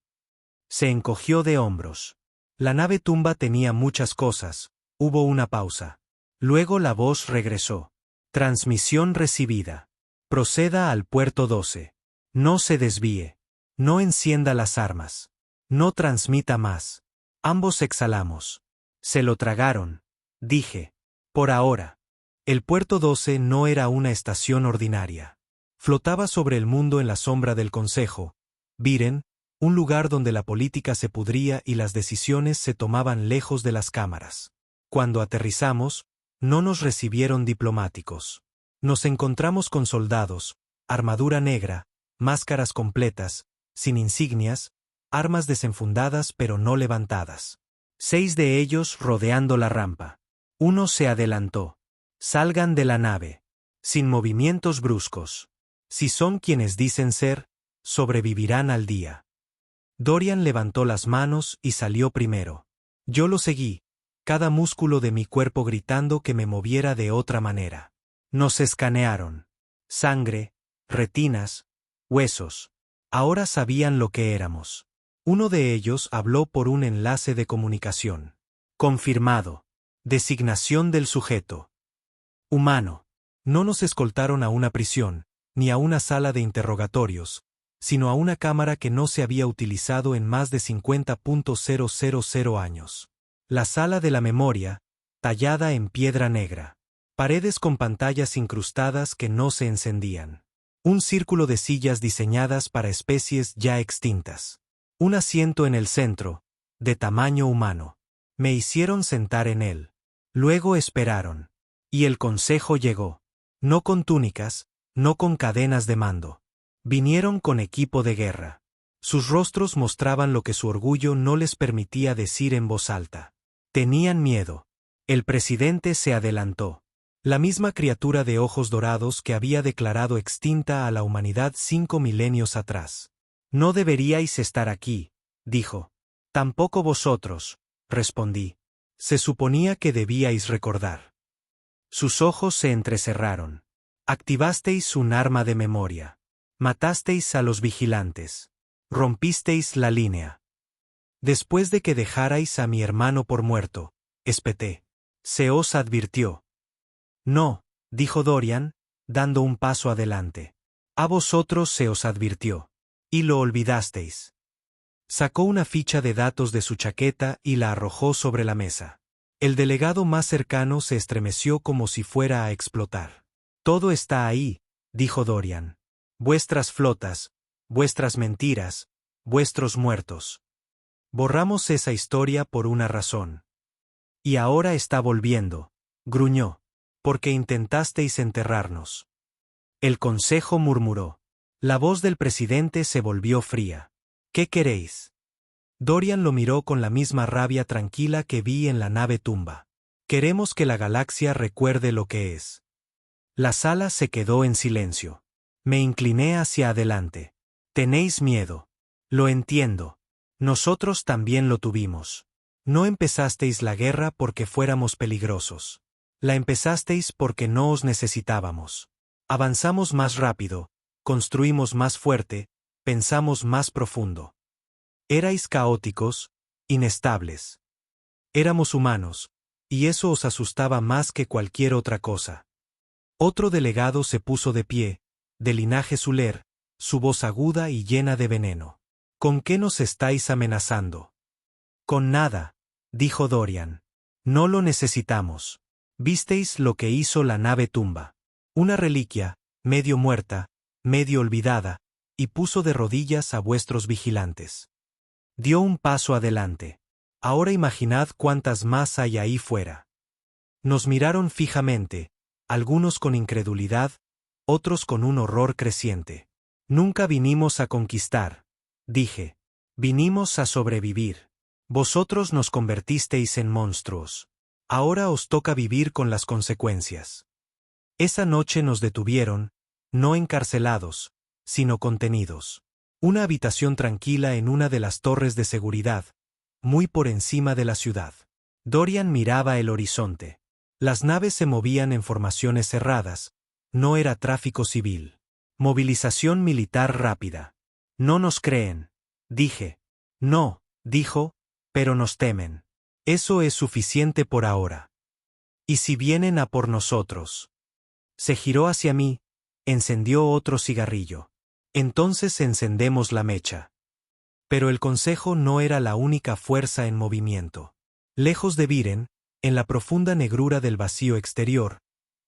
Se encogió de hombros. La nave tumba tenía muchas cosas. Hubo una pausa. Luego la voz regresó. Transmisión recibida. Proceda al puerto 12. No se desvíe. No encienda las armas. No transmita más. Ambos exhalamos. Se lo tragaron, dije. Por ahora. El puerto 12 no era una estación ordinaria. Flotaba sobre el mundo en la sombra del Consejo. Viren, un lugar donde la política se pudría y las decisiones se tomaban lejos de las cámaras. Cuando aterrizamos, no nos recibieron diplomáticos. Nos encontramos con soldados, armadura negra, máscaras completas, sin insignias, armas desenfundadas pero no levantadas. 6 de ellos rodeando la rampa. Uno se adelantó. Salgan de la nave. Sin movimientos bruscos. Si son quienes dicen ser, sobrevivirán al día. Dorian levantó las manos y salió primero. Yo lo seguí, cada músculo de mi cuerpo gritando que me moviera de otra manera. Nos escanearon. Sangre, retinas, huesos. Ahora sabían lo que éramos. Uno de ellos habló por un enlace de comunicación. Confirmado. Designación del sujeto. Humano. No nos escoltaron a una prisión, ni a una sala de interrogatorios, sino a una cámara que no se había utilizado en más de 50.000 años. La sala de la memoria, tallada en piedra negra. Paredes con pantallas incrustadas que no se encendían. Un círculo de sillas diseñadas para especies ya extintas. Un asiento en el centro, de tamaño humano. Me hicieron sentar en él. Luego esperaron. Y el Consejo llegó. No con túnicas, no con cadenas de mando. Vinieron con equipo de guerra. Sus rostros mostraban lo que su orgullo no les permitía decir en voz alta. Tenían miedo. El presidente se adelantó. La misma criatura de ojos dorados que había declarado extinta a la humanidad 5 milenios atrás. No deberíais estar aquí, dijo. Tampoco vosotros, respondí. Se suponía que debíais recordar. Sus ojos se entrecerraron. Activasteis un arma de memoria. Matasteis a los vigilantes. Rompisteis la línea. Después de que dejarais a mi hermano por muerto, espeté. Se os advirtió. No, dijo Dorian, dando un paso adelante. A vosotros se os advirtió. Y lo olvidasteis. Sacó una ficha de datos de su chaqueta y la arrojó sobre la mesa. El delegado más cercano se estremeció como si fuera a explotar. Todo está ahí, dijo Dorian. Vuestras flotas, vuestras mentiras, vuestros muertos. Borramos esa historia por una razón. Y ahora está volviendo, gruñó, porque intentasteis enterrarnos. El consejo murmuró. La voz del presidente se volvió fría. ¿Qué queréis? Dorian lo miró con la misma rabia tranquila que vi en la nave tumba. Queremos que la galaxia recuerde lo que es. La sala se quedó en silencio. Me incliné hacia adelante. Tenéis miedo. Lo entiendo. Nosotros también lo tuvimos. No empezasteis la guerra porque fuéramos peligrosos. La empezasteis porque no os necesitábamos. Avanzamos más rápido, construimos más fuerte, pensamos más profundo. Erais caóticos, inestables. Éramos humanos, y eso os asustaba más que cualquier otra cosa. Otro delegado se puso de pie, de linaje Zuler, su voz aguda y llena de veneno. ¿Con qué nos estáis amenazando? Con nada, dijo Dorian. No lo necesitamos. ¿Visteis lo que hizo la nave tumba? Una reliquia, medio muerta, medio olvidada, y puso de rodillas a vuestros vigilantes. Dio un paso adelante. Ahora imaginad cuántas más hay ahí fuera. Nos miraron fijamente, algunos con incredulidad, otros con un horror creciente. Nunca vinimos a conquistar, dije. Vinimos a sobrevivir. Vosotros nos convertisteis en monstruos. Ahora os toca vivir con las consecuencias. Esa noche nos detuvieron, no encarcelados, sino contenidos. Una habitación tranquila en una de las torres de seguridad, muy por encima de la ciudad. Dorian miraba el horizonte. Las naves se movían en formaciones cerradas, no era tráfico civil. Movilización militar rápida. No nos creen, dije. No, dijo, pero nos temen. Eso es suficiente por ahora. ¿Y si vienen a por nosotros? Se giró hacia mí, encendió otro cigarrillo. Entonces encendemos la mecha. Pero el Consejo no era la única fuerza en movimiento. Lejos de Viren, en la profunda negrura del vacío exterior,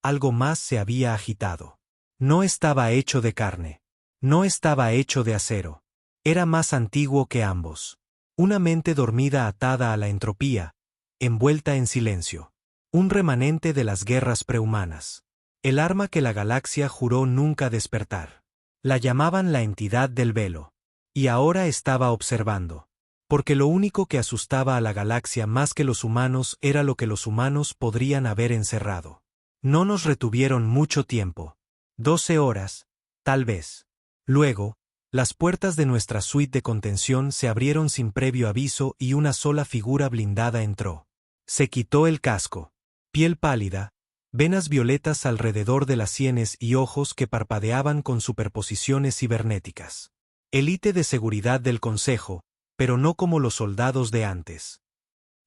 algo más se había agitado. No estaba hecho de carne. No estaba hecho de acero. Era más antiguo que ambos. Una mente dormida atada a la entropía, envuelta en silencio. Un remanente de las guerras prehumanas. El arma que la galaxia juró nunca despertar. La llamaban la entidad del velo. Y ahora estaba observando. Porque lo único que asustaba a la galaxia más que los humanos era lo que los humanos podrían haber encerrado. No nos retuvieron mucho tiempo. 12 horas, tal vez. Luego, las puertas de nuestra suite de contención se abrieron sin previo aviso y una sola figura blindada entró. Se quitó el casco. Piel pálida, venas violetas alrededor de las sienes y ojos que parpadeaban con superposiciones cibernéticas. Élite de seguridad del Consejo, pero no como los soldados de antes.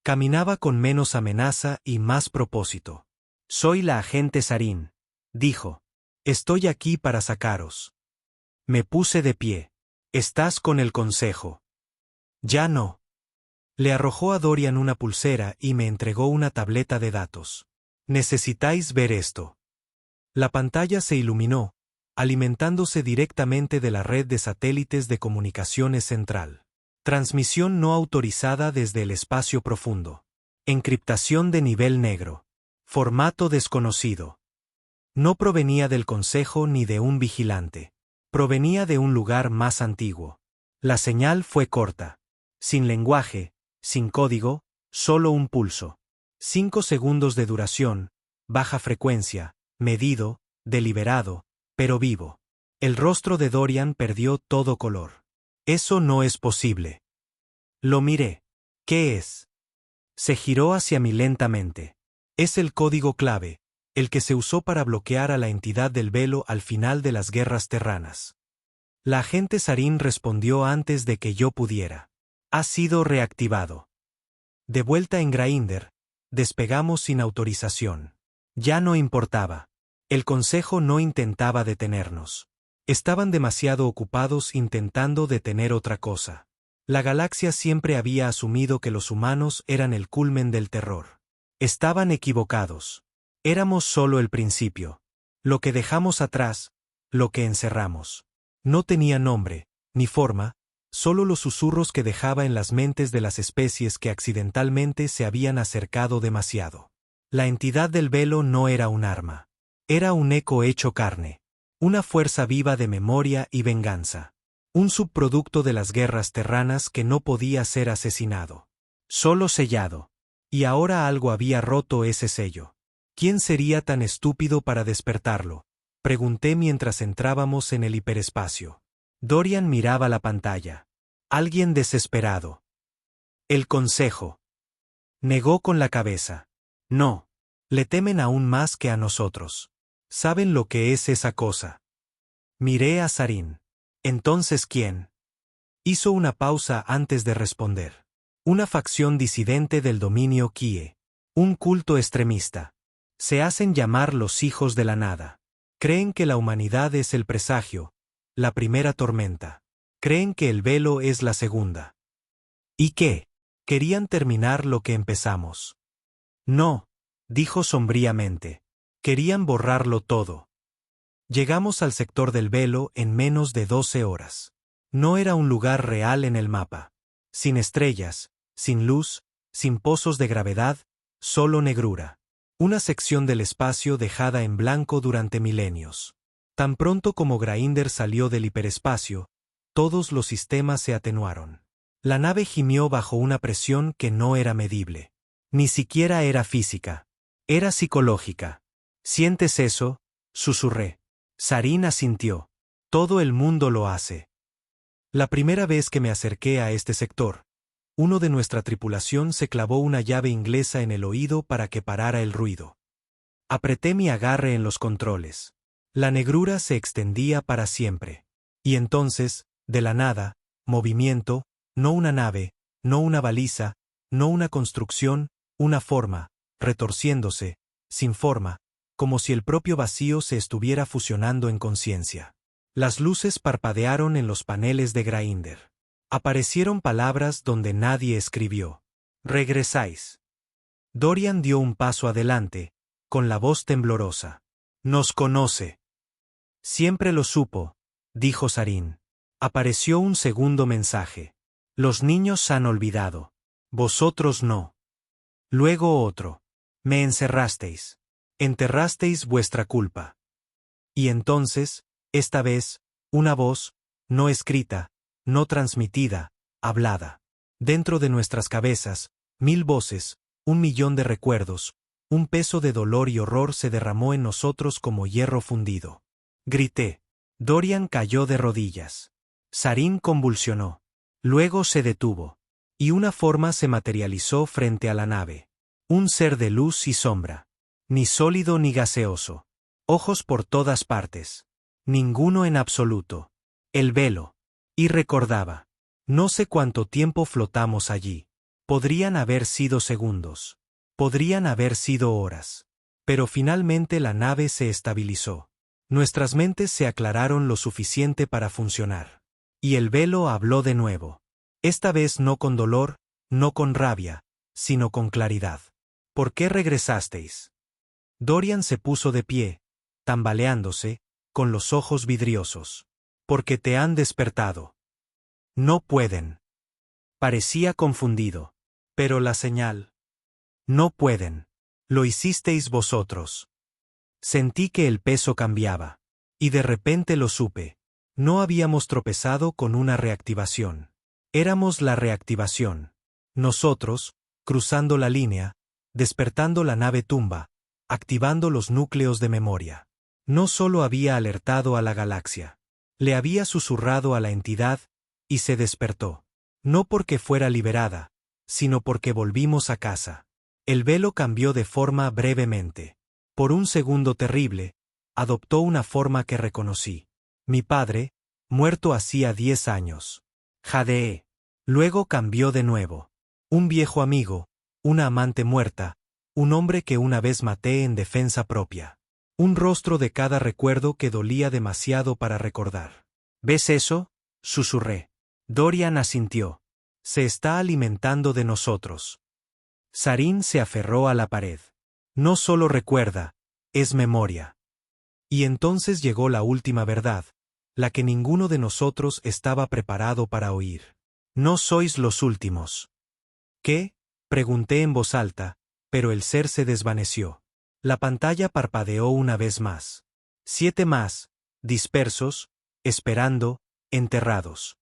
Caminaba con menos amenaza y más propósito. Soy la agente Sarin, dijo. Estoy aquí para sacaros. Me puse de pie. Estás con el Consejo. Ya no. Le arrojó a Dorian una pulsera y me entregó una tableta de datos. Necesitáis ver esto. La pantalla se iluminó, alimentándose directamente de la red de satélites de comunicaciones central. Transmisión no autorizada desde el espacio profundo. Encriptación de nivel negro. Formato desconocido. No provenía del Consejo ni de un vigilante. Provenía de un lugar más antiguo. La señal fue corta. Sin lenguaje, sin código, solo un pulso. 5 segundos de duración, baja frecuencia, medido, deliberado, pero vivo. El rostro de Dorian perdió todo color. Eso no es posible. Lo miré. ¿Qué es? Se giró hacia mí lentamente. Es el código clave, el que se usó para bloquear a la entidad del velo al final de las guerras terranas. La agente Sarin respondió antes de que yo pudiera. Ha sido reactivado. De vuelta en Grainder, despegamos sin autorización. Ya no importaba. El Consejo no intentaba detenernos. Estaban demasiado ocupados intentando detener otra cosa. La galaxia siempre había asumido que los humanos eran el culmen del terror. Estaban equivocados. Éramos solo el principio. Lo que dejamos atrás, lo que encerramos. No tenía nombre, ni forma, solo los susurros que dejaba en las mentes de las especies que accidentalmente se habían acercado demasiado. La entidad del velo no era un arma. Era un eco hecho carne. Una fuerza viva de memoria y venganza. Un subproducto de las guerras terranas que no podía ser asesinado. Solo sellado. Y ahora algo había roto ese sello. ¿Quién sería tan estúpido para despertarlo? Pregunté mientras entrábamos en el hiperespacio. Dorian miraba la pantalla. Alguien desesperado. El Consejo. Negó con la cabeza. No. Le temen aún más que a nosotros. ¿Saben lo que es esa cosa? Miré a Sarin. ¿Entonces quién? Hizo una pausa antes de responder. Una facción disidente del dominio Kie. Un culto extremista. Se hacen llamar los hijos de la nada. Creen que la humanidad es el presagio, la primera tormenta. Creen que el velo es la segunda. ¿Y qué? Querían terminar lo que empezamos. No, dijo sombríamente. Querían borrarlo todo. Llegamos al sector del velo en menos de 12 horas. No era un lugar real en el mapa. Sin estrellas, sin luz, sin pozos de gravedad, solo negrura. Una sección del espacio dejada en blanco durante milenios. Tan pronto como Grainder salió del hiperespacio, todos los sistemas se atenuaron. La nave gimió bajo una presión que no era medible. Ni siquiera era física. Era psicológica. ¿Sientes eso? Susurré. Sarin asintió. Todo el mundo lo hace. La primera vez que me acerqué a este sector, uno de nuestra tripulación se clavó una llave inglesa en el oído para que parara el ruido. Apreté mi agarre en los controles. La negrura se extendía para siempre. Y entonces, de la nada, movimiento, no una nave, no una baliza, no una construcción, una forma, retorciéndose, sin forma, como si el propio vacío se estuviera fusionando en conciencia. Las luces parpadearon en los paneles de Grainder. Aparecieron palabras donde nadie escribió. Regresáis. Dorian dio un paso adelante, con la voz temblorosa. Nos conoce. Siempre lo supo, dijo Sarin. Apareció un segundo mensaje. Los niños han olvidado. Vosotros no. Luego otro. Me encerrasteis. Enterrasteis vuestra culpa. Y entonces, esta vez, una voz, no escrita, no transmitida, hablada. Dentro de nuestras cabezas, 1000 voces, 1.000.000 de recuerdos, un peso de dolor y horror se derramó en nosotros como hierro fundido. Grité. Dorian cayó de rodillas. Sarin convulsionó. Luego se detuvo. Y una forma se materializó frente a la nave. Un ser de luz y sombra. Ni sólido ni gaseoso. Ojos por todas partes. Ninguno en absoluto. El velo. Y recordaba. No sé cuánto tiempo flotamos allí. Podrían haber sido segundos. Podrían haber sido horas. Pero finalmente la nave se estabilizó. Nuestras mentes se aclararon lo suficiente para funcionar. Y el velo habló de nuevo. Esta vez no con dolor, no con rabia, sino con claridad. ¿Por qué regresasteis? Dorian se puso de pie, tambaleándose, con los ojos vidriosos. Porque te han despertado. No pueden. Parecía confundido. Pero la señal. No pueden. Lo hicisteis vosotros. Sentí que el peso cambiaba. Y de repente lo supe. No habíamos tropezado con una reactivación. Éramos la reactivación. Nosotros, cruzando la línea, despertando la nave tumba, activando los núcleos de memoria. No solo había alertado a la galaxia. Le había susurrado a la entidad, y se despertó. No porque fuera liberada, sino porque volvimos a casa. El velo cambió de forma brevemente. Por un segundo terrible, adoptó una forma que reconocí. Mi padre, muerto hacía 10 años. Jadeé. Luego cambió de nuevo. Un viejo amigo, una amante muerta, Un hombre que una vez maté en defensa propia. Un rostro de cada recuerdo que dolía demasiado para recordar. ¿Ves eso?, susurré. Dorian asintió. Se está alimentando de nosotros. Sarin se aferró a la pared. No solo recuerda, es memoria. Y entonces llegó la última verdad, la que ninguno de nosotros estaba preparado para oír. No sois los últimos. ¿Qué?, pregunté en voz alta, pero el ser se desvaneció. La pantalla parpadeó una vez más. 7 más, dispersos, esperando, enterrados.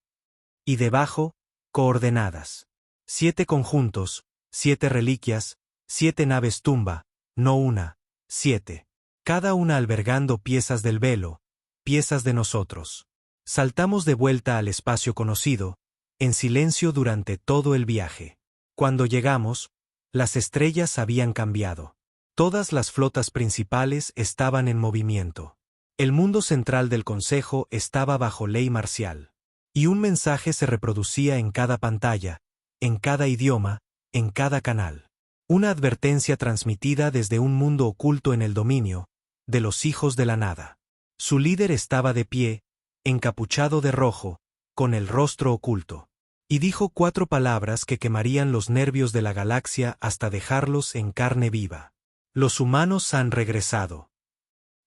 Y debajo, coordenadas. 7 conjuntos, 7 reliquias, 7 naves tumba, no una, 7. Cada una albergando piezas del velo, piezas de nosotros. Saltamos de vuelta al espacio conocido, en silencio durante todo el viaje. Cuando llegamos, las estrellas habían cambiado. Todas las flotas principales estaban en movimiento. El mundo central del Consejo estaba bajo ley marcial. Y un mensaje se reproducía en cada pantalla, en cada idioma, en cada canal. Una advertencia transmitida desde un mundo oculto en el dominio de los hijos de la nada. Su líder estaba de pie, encapuchado de rojo, con el rostro oculto. Y dijo 4 palabras que quemarían los nervios de la galaxia hasta dejarlos en carne viva. Los humanos han regresado.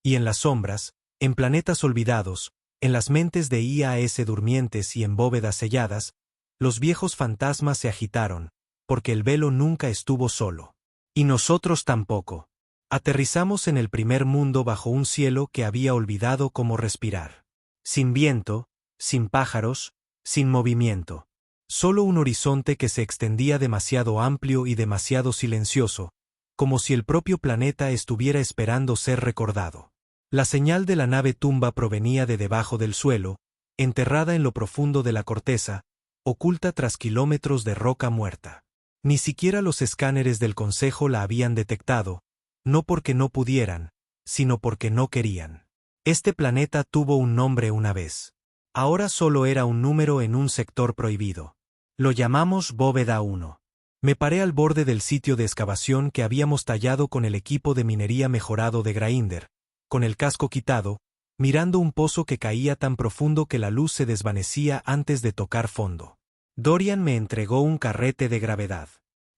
Y en las sombras, en planetas olvidados, en las mentes de IAS durmientes y en bóvedas selladas, los viejos fantasmas se agitaron, porque el velo nunca estuvo solo. Y nosotros tampoco. Aterrizamos en el primer mundo bajo un cielo que había olvidado cómo respirar. Sin viento, sin pájaros, sin movimiento. Solo un horizonte que se extendía demasiado amplio y demasiado silencioso, como si el propio planeta estuviera esperando ser recordado. La señal de la nave tumba provenía de debajo del suelo, enterrada en lo profundo de la corteza, oculta tras kilómetros de roca muerta. Ni siquiera los escáneres del Consejo la habían detectado, no porque no pudieran, sino porque no querían. Este planeta tuvo un nombre una vez. Ahora solo era un número en un sector prohibido. Lo llamamos Bóveda 1. Me paré al borde del sitio de excavación que habíamos tallado con el equipo de minería mejorado de Grainder, con el casco quitado, mirando un pozo que caía tan profundo que la luz se desvanecía antes de tocar fondo. Dorian me entregó un carrete de gravedad.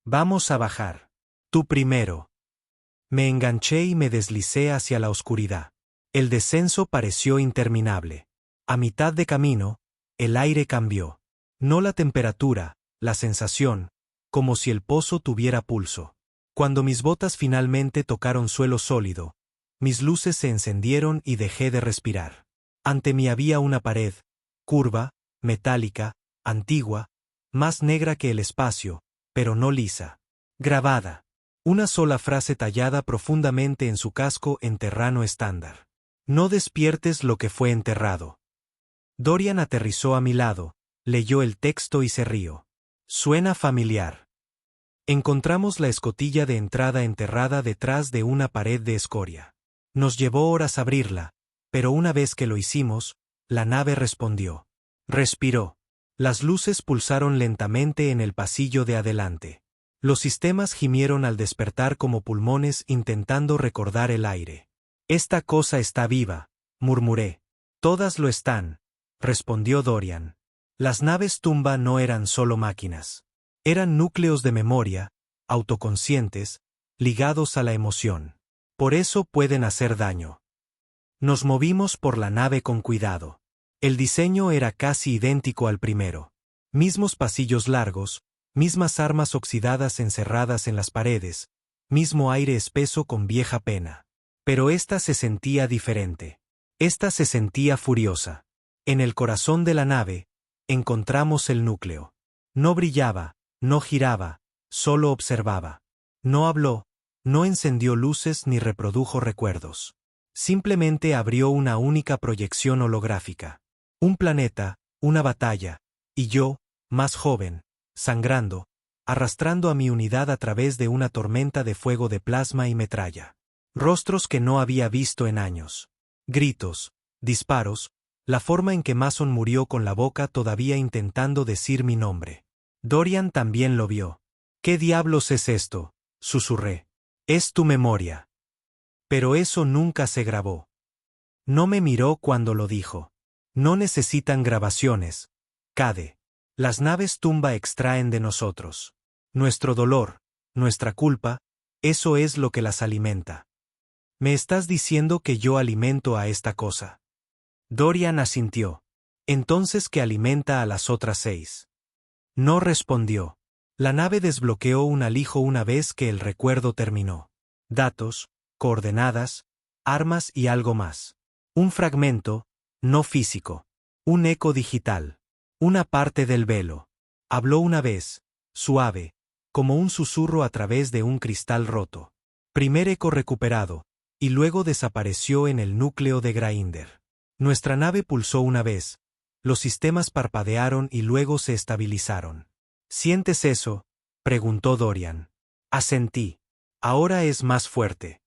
Vamos a bajar. Tú primero. Me enganché y me deslicé hacia la oscuridad. El descenso pareció interminable. A mitad de camino, el aire cambió. No la temperatura, la sensación, como si el pozo tuviera pulso. Cuando mis botas finalmente tocaron suelo sólido, mis luces se encendieron y dejé de respirar. Ante mí había una pared, curva, metálica, antigua, más negra que el espacio, pero no lisa. Grabada. Una sola frase tallada profundamente en su casco en terrano estándar. No despiertes lo que fue enterrado. Dorian aterrizó a mi lado, leyó el texto y se rió. Suena familiar. Encontramos la escotilla de entrada enterrada detrás de una pared de escoria. Nos llevó horas abrirla, pero una vez que lo hicimos, la nave respondió. Respiró. Las luces pulsaron lentamente en el pasillo de adelante. Los sistemas gimieron al despertar como pulmones intentando recordar el aire. Esta cosa está viva, murmuré. Todas lo están, respondió Dorian. Las naves tumba no eran solo máquinas. Eran núcleos de memoria, autoconscientes, ligados a la emoción. Por eso pueden hacer daño. Nos movimos por la nave con cuidado. El diseño era casi idéntico al primero. Mismos pasillos largos, mismas armas oxidadas encerradas en las paredes, mismo aire espeso con vieja pena. Pero esta se sentía diferente. Esta se sentía furiosa. En el corazón de la nave, encontramos el núcleo. No brillaba, no giraba, solo observaba. No habló, no encendió luces ni reprodujo recuerdos. Simplemente abrió una única proyección holográfica. Un planeta, una batalla, y yo, más joven, sangrando, arrastrando a mi unidad a través de una tormenta de fuego de plasma y metralla. Rostros que no había visto en años. Gritos, disparos, la forma en que Mason murió con la boca todavía intentando decir mi nombre. Dorian también lo vio. ¿Qué diablos es esto?, susurré. Es tu memoria. Pero eso nunca se grabó. No me miró cuando lo dijo. No necesitan grabaciones, Cade. Las naves tumba extraen de nosotros. Nuestro dolor, nuestra culpa, eso es lo que las alimenta. ¿Me estás diciendo que yo alimento a esta cosa? Dorian asintió. Entonces, ¿qué alimenta a las otras 6? No respondió. La nave desbloqueó un alijo una vez que el recuerdo terminó. Datos, coordenadas, armas y algo más. Un fragmento, no físico. Un eco digital. Una parte del velo. Habló una vez, suave, como un susurro a través de un cristal roto. Primer eco recuperado, y luego desapareció en el núcleo de Grainder. Nuestra nave pulsó una vez, los sistemas parpadearon y luego se estabilizaron. ¿Sientes eso?, preguntó Dorian. Asentí. Ahora es más fuerte.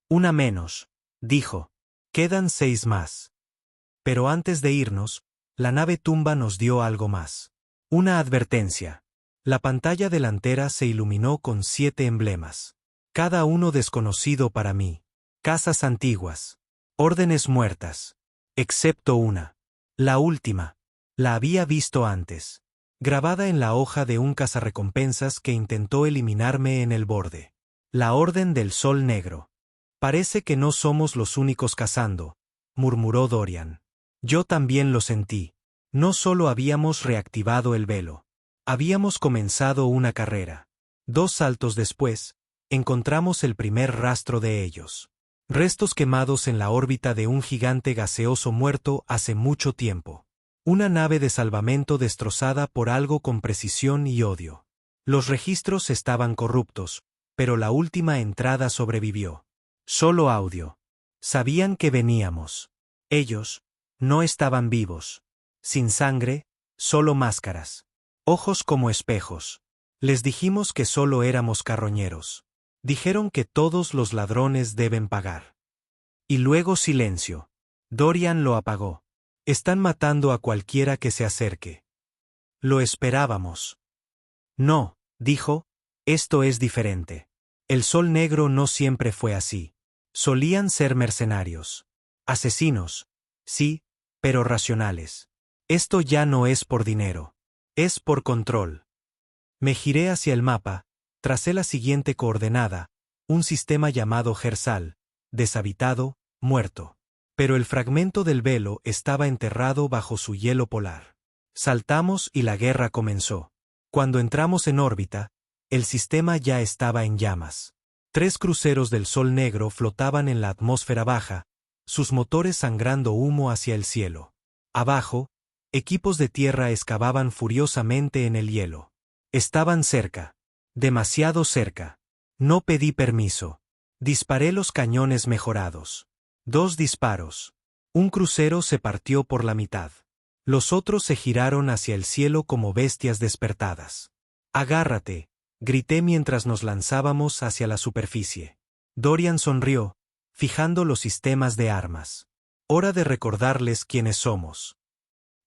Una menos, dijo. Quedan 6 más. Pero antes de irnos, la nave tumba nos dio algo más. Una advertencia. La pantalla delantera se iluminó con 7 emblemas. Cada uno desconocido para mí. Casas antiguas. Órdenes muertas. Excepto una. La última. La había visto antes. Grabada en la hoja de un cazarrecompensas que intentó eliminarme en el borde. La Orden del Sol Negro. Parece que no somos los únicos cazando, murmuró Dorian. Yo también lo sentí. No solo habíamos reactivado el velo. Habíamos comenzado una carrera. 2 saltos después, encontramos el primer rastro de ellos. Restos quemados en la órbita de un gigante gaseoso muerto hace mucho tiempo. Una nave de salvamento destrozada por algo con precisión y odio. Los registros estaban corruptos, pero la última entrada sobrevivió. Solo audio. Sabían que veníamos. Ellos no estaban vivos. Sin sangre, solo máscaras. Ojos como espejos. Les dijimos que solo éramos carroñeros. Dijeron que todos los ladrones deben pagar. Y luego silencio. Dorian lo apagó. Están matando a cualquiera que se acerque. Lo esperábamos. No, dijo, esto es diferente. El Sol Negro no siempre fue así. Solían ser mercenarios. Asesinos. Sí, pero racionales. Esto ya no es por dinero. Es por control. Me giré hacia el mapa, tracé la siguiente coordenada, un sistema llamado Gersal, deshabitado, muerto. Pero el fragmento del velo estaba enterrado bajo su hielo polar. Saltamos y la guerra comenzó. Cuando entramos en órbita, el sistema ya estaba en llamas. 3 cruceros del Sol Negro flotaban en la atmósfera baja, sus motores sangrando humo hacia el cielo. Abajo, equipos de tierra excavaban furiosamente en el hielo. Estaban cerca. Demasiado cerca. No pedí permiso. Disparé los cañones mejorados. 2 disparos. Un crucero se partió por la mitad. Los otros se giraron hacia el cielo como bestias despertadas. Agárrate, grité mientras nos lanzábamos hacia la superficie. Dorian sonrió, fijando los sistemas de armas. Hora de recordarles quiénes somos.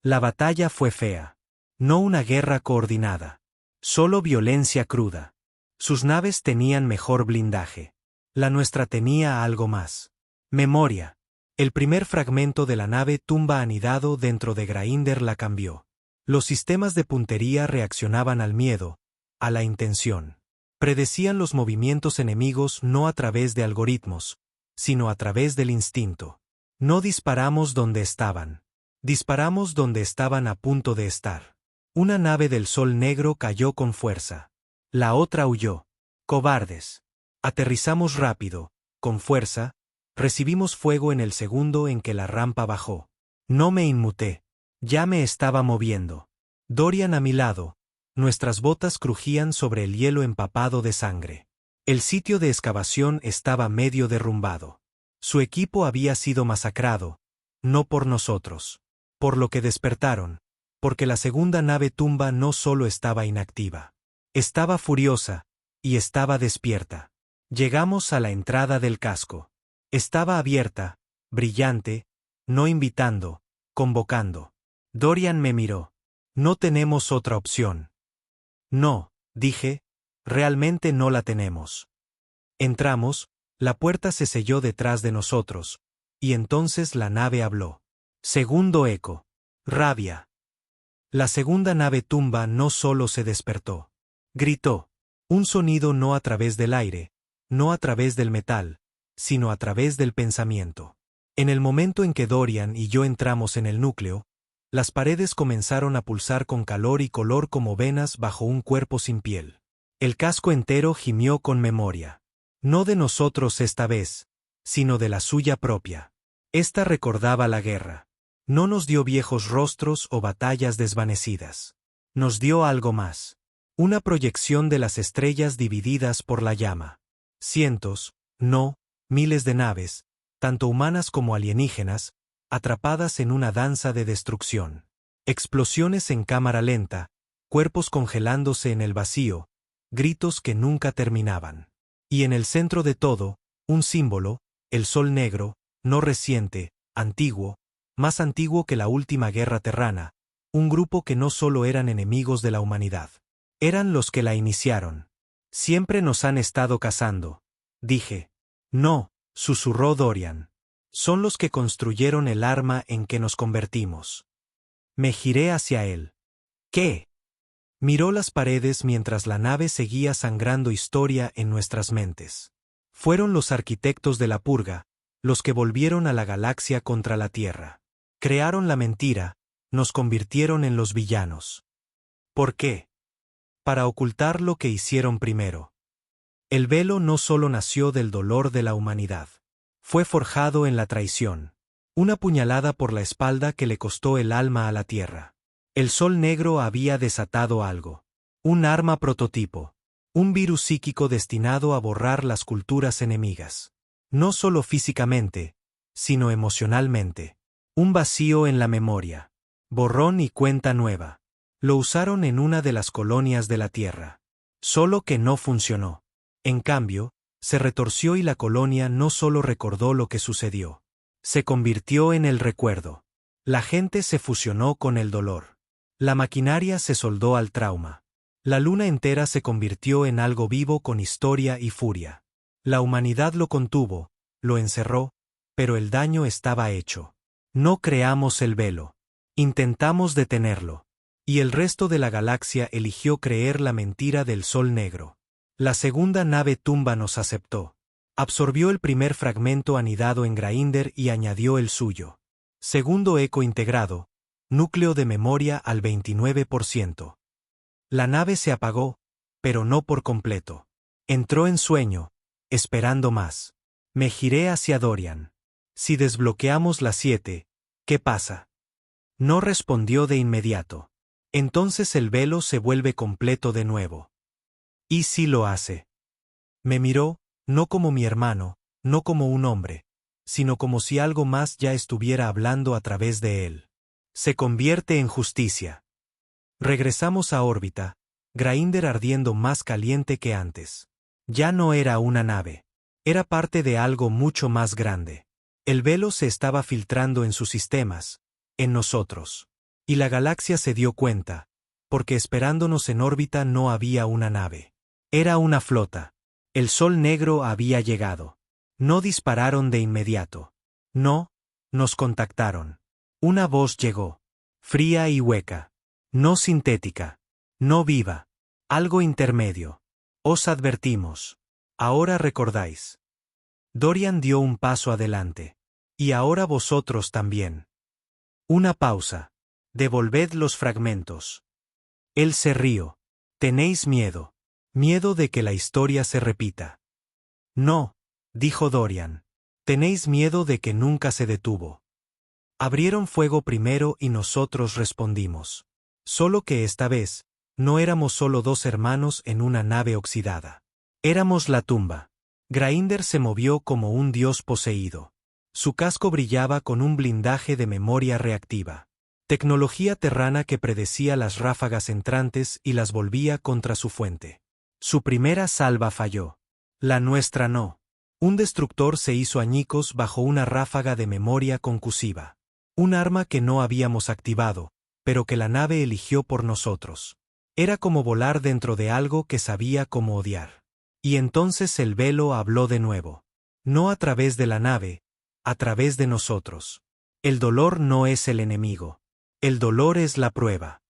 La batalla fue fea. No una guerra coordinada. Solo violencia cruda. Sus naves tenían mejor blindaje. La nuestra tenía algo más. Memoria. El primer fragmento de la nave tumba anidado dentro de Grainder la cambió. Los sistemas de puntería reaccionaban al miedo, a la intención. Predecían los movimientos enemigos no a través de algoritmos, sino a través del instinto. No disparamos donde estaban. Disparamos donde estaban a punto de estar. Una nave del Sol Negro cayó con fuerza. La otra huyó. Cobardes. Aterrizamos rápido, con fuerza. Recibimos fuego en el segundo en que la rampa bajó. No me inmuté. Ya me estaba moviendo. Dorian a mi lado. Nuestras botas crujían sobre el hielo empapado de sangre. El sitio de excavación estaba medio derrumbado. Su equipo había sido masacrado, no por nosotros. Por lo que despertaron, porque la segunda nave tumba no solo estaba inactiva. Estaba furiosa, y estaba despierta. Llegamos a la entrada del casco. Estaba abierta, brillante, no invitando, convocando. Dorian me miró. No tenemos otra opción. No, dije, realmente no la tenemos. Entramos, la puerta se selló detrás de nosotros, y entonces la nave habló. Segundo eco. Rabia. La segunda nave tumba no solo se despertó. Gritó. Un sonido no a través del aire, no a través del metal, sino a través del pensamiento. En el momento en que Dorian y yo entramos en el núcleo, las paredes comenzaron a pulsar con calor y color como venas bajo un cuerpo sin piel. El casco entero gimió con memoria. No de nosotros esta vez, sino de la suya propia. Esta recordaba la guerra. No nos dio viejos rostros o batallas desvanecidas. Nos dio algo más. Una proyección de las estrellas divididas por la llama. Cientos, no, miles de naves, tanto humanas como alienígenas, atrapadas en una danza de destrucción. Explosiones en cámara lenta, cuerpos congelándose en el vacío, gritos que nunca terminaban. Y en el centro de todo, un símbolo, el sol negro, no reciente, antiguo, más antiguo que la última guerra terrana, un grupo que no solo eran enemigos de la humanidad. Eran los que la iniciaron. Siempre nos han estado cazando. Dije. No, susurró Dorian. Son los que construyeron el arma en que nos convertimos. Me giré hacia él. ¿Qué? Miró las paredes mientras la nave seguía sangrando historia en nuestras mentes. Fueron los arquitectos de la purga, los que volvieron a la galaxia contra la Tierra. Crearon la mentira, nos convirtieron en los villanos. ¿Por qué? Para ocultar lo que hicieron primero. El velo no solo nació del dolor de la humanidad. Fue forjado en la traición. Una puñalada por la espalda que le costó el alma a la Tierra. El sol negro había desatado algo. Un arma prototipo. Un virus psíquico destinado a borrar las culturas enemigas. No solo físicamente, sino emocionalmente. Un vacío en la memoria. Borrón y cuenta nueva. Lo usaron en una de las colonias de la Tierra. Solo que no funcionó. En cambio, se retorció y la colonia no solo recordó lo que sucedió. Se convirtió en el recuerdo. La gente se fusionó con el dolor. La maquinaria se soldó al trauma. La luna entera se convirtió en algo vivo con historia y furia. La humanidad lo contuvo, lo encerró, pero el daño estaba hecho. No creamos el velo. Intentamos detenerlo. Y el resto de la galaxia eligió creer la mentira del sol negro. La segunda nave tumba nos aceptó. Absorbió el primer fragmento anidado en Grainder y añadió el suyo. Segundo eco integrado. Núcleo de memoria al 29%. La nave se apagó, pero no por completo. Entró en sueño, esperando más. Me giré hacia Dorian. Si desbloqueamos las 7, ¿qué pasa? No respondió de inmediato. Entonces el velo se vuelve completo de nuevo. ¿Y si lo hace? Me miró, no como mi hermano, no como un hombre, sino como si algo más ya estuviera hablando a través de él. Se convierte en justicia. Regresamos a órbita, Grainder ardiendo más caliente que antes. Ya no era una nave. Era parte de algo mucho más grande. El velo se estaba filtrando en sus sistemas, en nosotros. Y la galaxia se dio cuenta, porque esperándonos en órbita no había una nave. Era una flota. El sol negro había llegado. No dispararon de inmediato. No, nos contactaron. Una voz llegó. Fría y hueca. No sintética. No viva. Algo intermedio. Os advertimos. Ahora recordáis. Dorian dio un paso adelante. Y ahora vosotros también. Una pausa. Devolved los fragmentos. Él se rió. Tenéis miedo. Miedo de que la historia se repita. No, dijo Dorian. Tenéis miedo de que nunca se detuvo. Abrieron fuego primero y nosotros respondimos. Solo que esta vez, no éramos solo dos hermanos en una nave oxidada. Éramos la tumba. Grainder se movió como un dios poseído. Su casco brillaba con un blindaje de memoria reactiva. Tecnología terrana que predecía las ráfagas entrantes y las volvía contra su fuente. Su primera salva falló. La nuestra no. Un destructor se hizo añicos bajo una ráfaga de memoria concusiva. Un arma que no habíamos activado, pero que la nave eligió por nosotros. Era como volar dentro de algo que sabía cómo odiar. Y entonces el velo habló de nuevo. No a través de la nave, a través de nosotros. El dolor no es el enemigo. El dolor es la prueba.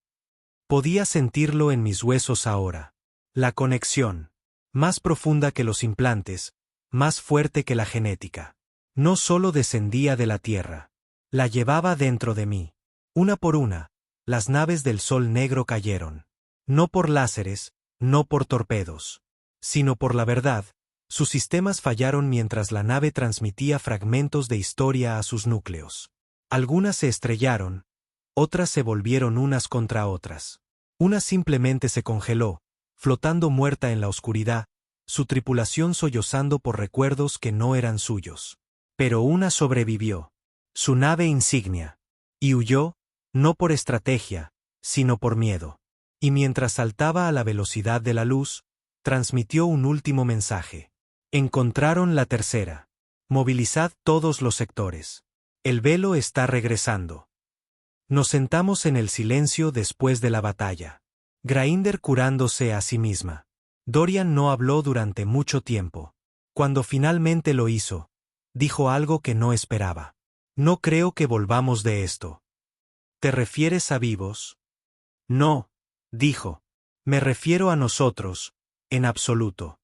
Podía sentirlo en mis huesos ahora. La conexión. Más profunda que los implantes, más fuerte que la genética. No solo descendía de la Tierra. La llevaba dentro de mí. Una por una, las naves del Sol Negro cayeron. No por láseres, no por torpedos, sino por la verdad. Sus sistemas fallaron mientras la nave transmitía fragmentos de historia a sus núcleos. Algunas se estrellaron, otras se volvieron unas contra otras. Una simplemente se congeló, flotando muerta en la oscuridad, su tripulación sollozando por recuerdos que no eran suyos. Pero una sobrevivió. Su nave insignia. Y huyó, no por estrategia, sino por miedo. Y mientras saltaba a la velocidad de la luz, transmitió un último mensaje. Encontraron la tercera. Movilizad todos los sectores. El velo está regresando. Nos sentamos en el silencio después de la batalla. Grainder curándose a sí misma. Dorian no habló durante mucho tiempo. Cuando finalmente lo hizo, dijo algo que no esperaba. No creo que volvamos de esto. ¿Te refieres a vivos? No, dijo. Me refiero a nosotros, en absoluto.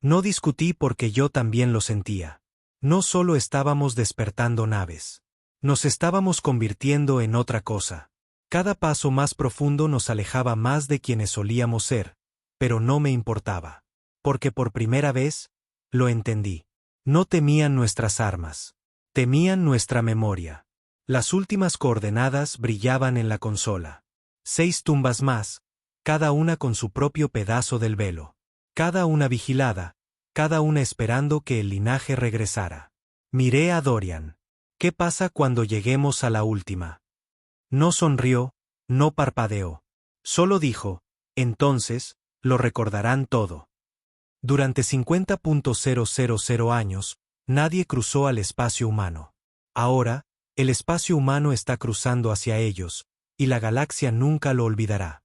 No discutí porque yo también lo sentía. No solo estábamos despertando naves. Nos estábamos convirtiendo en otra cosa. Cada paso más profundo nos alejaba más de quienes solíamos ser, pero no me importaba. Porque por primera vez, lo entendí. No temían nuestras armas. Temían nuestra memoria. Las últimas coordenadas brillaban en la consola. 6 tumbas más, cada una con su propio pedazo del velo. Cada una vigilada, cada una esperando que el linaje regresara. Miré a Dorian. ¿Qué pasa cuando lleguemos a la última? No sonrió, no parpadeó. Solo dijo, entonces, lo recordarán todo. Durante 50.000 años, nadie cruzó al espacio humano. Ahora, el espacio humano está cruzando hacia ellos, y la galaxia nunca lo olvidará.